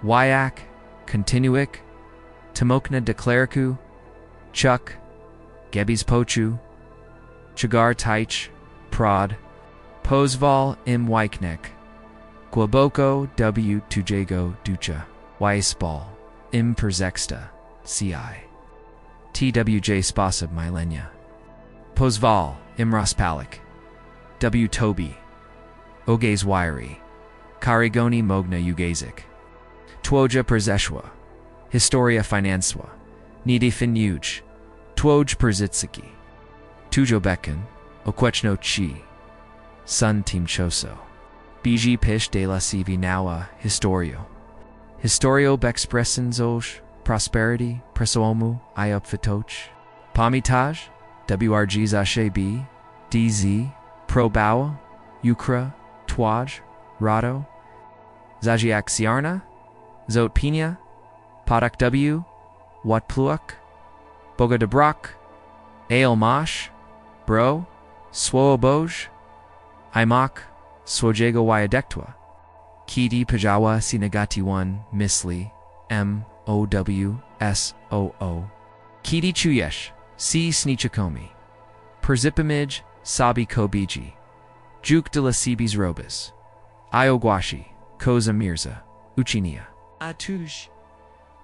Wyak, Continuic, Timokna Declariku, Chuk, Gebis Pochu, Chagar Taich, Prod, Posval Im Wyknek, Głęboko w twojego ducha, spał, perzeksta, CIŁ. TWJ sposób myślenia. Pozwól rozpalić. Tobie. Ogaze wiry. Karigoni mogna ugazik. TWÓJ przeszła. Historia finansowa. Nie definiuj. TWÓJ przyczynki. Tujo becken. Okweczno ci. Sun timchoso. BG pish de la CV nawa historio. Historio bexpressens oj. Prosperity. Presomu. Iupfitoch. Pamitaj. WRG zashe B. DZ. Probawa. Ukra. TWÓJ. Rado. Zajiak siarna. Zot pina. Podak W. Wat pluak. Boga de brak. Ale mash. Bro. Swooboj. Imak. Swojego wyadektwa. Kidi pajawa sinagati 1 misli. MOWSOO. Kidi chuyesh. Si snichakomi. Perzipimij. Sabi kobiji. Juk de la Cibis robis. Iogwashi. Koza Mirza. Uchinia. Atuj.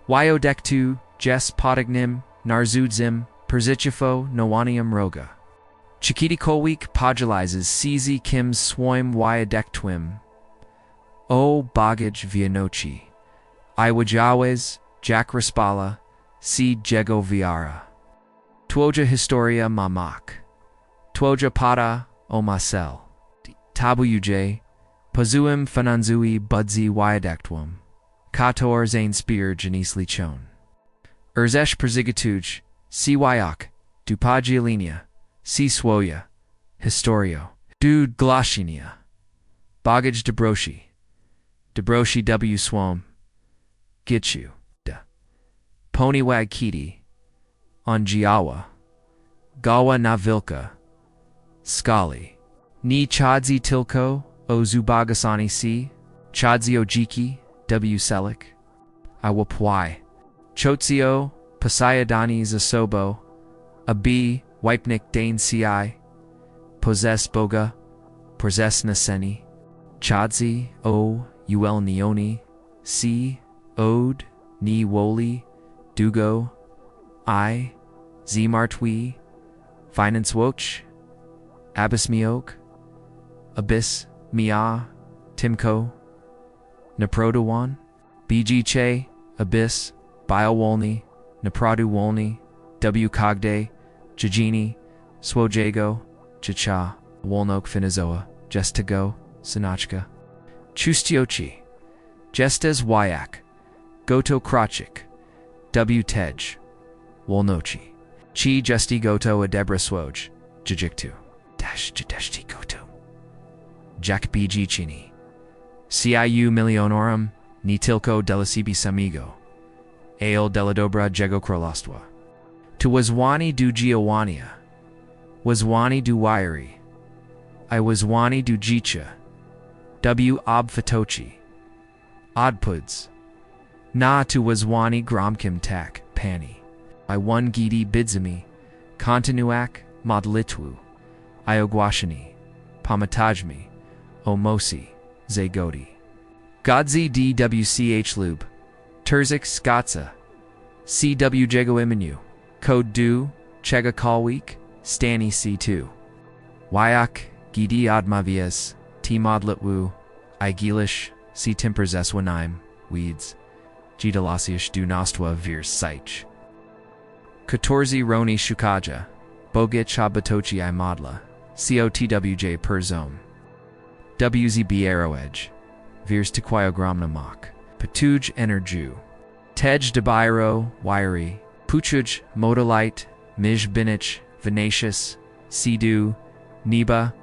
Wyodektu. Jes podignim. Narzudzim. Perzichifo Noanium roga. Chikiti kolwik pojalizes CZ Kim swoim wyadektwim. O bagage vianochi. Iwajawes. Jack Raspala. Si jego viara. TWÓJ historia mamak. TWÓJ pada o masel. TWJ. Pazuim finanzui budzi wyadektwum. Kator zain spear janisli chon. Erzesh perzigatuj. Si wyak. Dupagialinia. Si swoja. Historio. Du glashinia. Bagage debroshi. Debroshi W swom. Gitchu. Ponywag kiti. Onjiawa. Gawa navilka. Skali. Ni chadzi tilko. O zubagasani si. Chadzi ojiki. W selik. Iwapwai. Chotsio. Pasayadani zasobo. Abi. Wipnik Dane CI. Possess Boga. Possess Naseni. Chadzi. O. Ul Neoni. Si. Ode. Ni Woli. Dugo. I. Zmartwi. Finance Woch. Abyss Miok. Abyss. Mia. Timko. Naprodawan. BG Che. Abyss. Biowolni. Napradu Wolni. W Cogde. Jajini. Swojego. Chicha. Wolnok Finizoa. Jestago. Sinachka. Chustiochi. Jestes Wyak. Goto Krachik. W Tej. Wolnochi. Chi Justi Goto Adebra Swoj. Jajiktu. Jadeshti Goto. Jack BG Chini. CIU Milionerem. Ni Tilko Delasibi Samigo. Ale Deladobra Jego Krolostwa. To Wazwani du Giovannia. Wazwani du Wairi. I Wazwani du Jicha. W Obfatochi. Oddpuds. Na to Wazwani Gromkim Tak, Pani. I one Gidi Bidzimi. Kontinuak, Modlitwu. Iogwashani. Pamatajmi. Omosi. Zagodi. Godzi DWCH Lube. Terzik Skatsa. CW Jego Imenu. Code Du. Chega Kalweek. Stani C2. Wyak. Gidi Admavias. T Modlitwu. Igilish. C Timpers S19. Weeds. Gidalasish Du Nostwa Vir Sich. Katorzi Roni Shukaja. Bogich Habatochi I Modla. COTWJ per zone. WZB Arrow Edge. Virs Tiquayogramna Mach. Patuj Enerju. Tej Debairo, Wiry. Puchuj, Modalite, Mij Binich, Venacious, Sidu, Niba,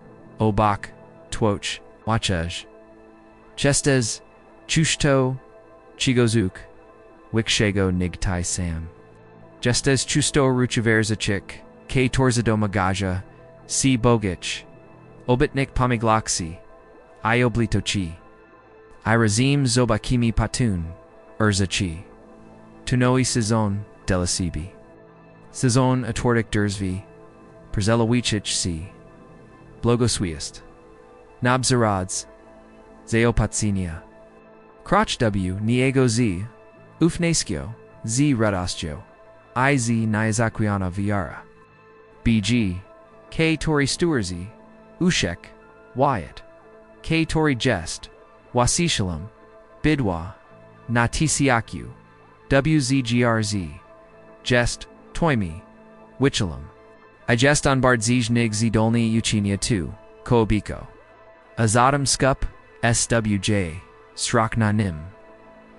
Obak, TWÓJ, Wachej. Chestes, Chushto, Chigozuk, Wikshego Nigtai Sam. Gestes Chusto Ruchiverzachik, K Torzado Magaja, C Bogich, Obitnik Pamiglaxi, Ioblitochi, Irazim Zobakimi Patun, Urzachi, Tunoi Sezon, Delasibi, Sezon Atordik Durzvi, Przelawichich C, Blogoswiest, Nabzarads, Zeopatsynia. Crotch W. Niego Z. Ufneskio. Z. Radostio. IZ. Nyazaquiana Viara. BG. K. Tori Stewarzi. Ushek. Wyatt. K. Tori Jest. Wasishalom. Bidwa. Natisiaku. WZGRZ. Jest. Toimi. Wichalum. I jest on Bardzij Nig Zidolni Uczyni CIÂ. Koobiko. Azadam Skup. SWJ. Srakna Nim.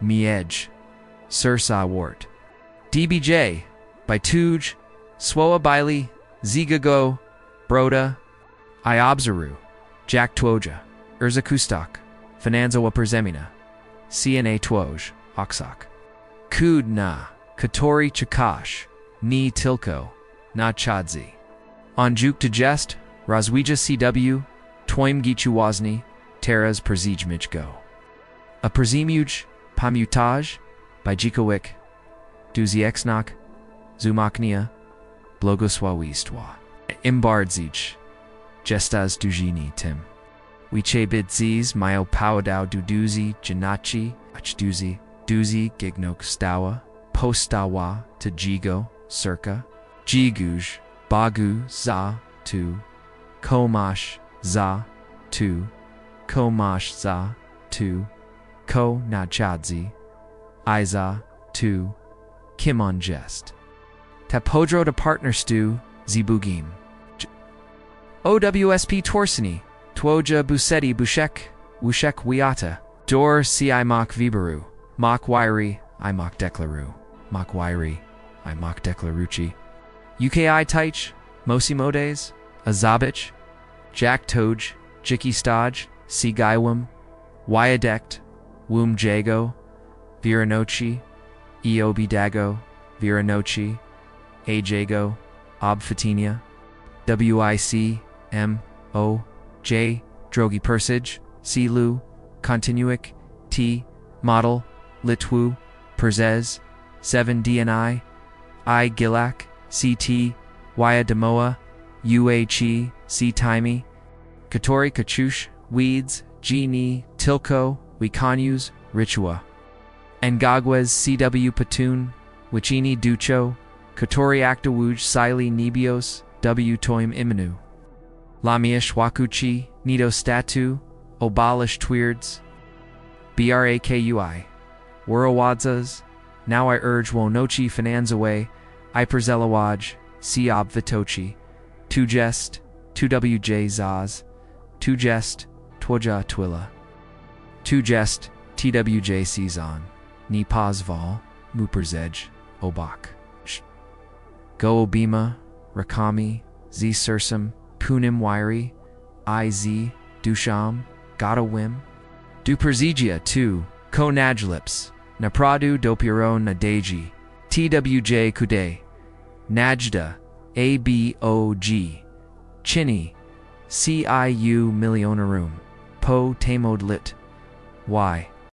Miej. Sursa Wart. DBJ. By TWÓJ. Swoa Bailey. Zigago. Broda. Iobzaru. Jack TWÓJ. Urzakustak. Finanzowa Perzemina. CNA TWÓJ. Oksak. CUD na. Katori Chakash. Ni Tilko. Na Chadzi. Onjuk to Jest. Razwija CW. Twoim Gichuwazni. Teras Perzijmij Go. A Perzimuj. Pamutaj. By Jikowik. Duziexnak. Zumaknia. Blogoswawistwa. Imbardзij. Jestas Dujini Tim. Wiche Bidziz Myo Powdao Duduzi Janachi. Achduzi. Duzi Gignok Stawa. Postawa. Tajigo. Circa. Jiguj. Bagu. Za. Tu. Komash. Za. Tu. Komash. Za. Tu. Ko Nachadzi. Iza. Tu. Kimon Jest. Tapodro to Partner Stew. Zibugim. OWSP Torsini. TWÓJ Buseti Bushek. Wushek Wiata. Dor CIÂ Moc Vibaru. Moc Wairi. I Moc Declaru. Moc Wairi. I Moc Declaruchi. UKI Taich. Mosimodes. Azabich. Jack TWÓJ. Jiki Stodge. Sigaiwum. Wyadect. Wum Jago. Viranochi. Eobidago. Viranochi. Ajago. Obfatinia. WIC. M. J. Drogi Persij. Silu. Continuic. T. Model. Litwu. Perzez. 7 DNI. I. Gilak. CT. Wya Demoa. UHE. C. Timey. Katori Kachush. Weeds. Gini. Tilko. Wikanyus. Ritua. Ngagwes CW Patoon. Wichini Ducho. Katori Actawuj Sili Nebios. W. Toim Imanu. Lamiish Wakuchi. Nido Statu. Obalish Tweards. BRAKUI. Wurawadzas. Now I urge Wonochi Finanzaway. I Perzelawaj. Siab Vitochi. Tujest. 2WJ Zaz. Tujest. Twoja Twila. Tujest. TWJ Season. Ni Pazval. Muperzej. Obak. Go Obima. Rakami. Z Sursum. Punim Wairi. IZ. Dusham. Godawim. Duperzigia 2. Ko Najlips. Napradu Dopiro Nadeji. TWJ Kude. Najda. ABOG. Chini. CIU Milionerum. Po Tamod Lit. Y.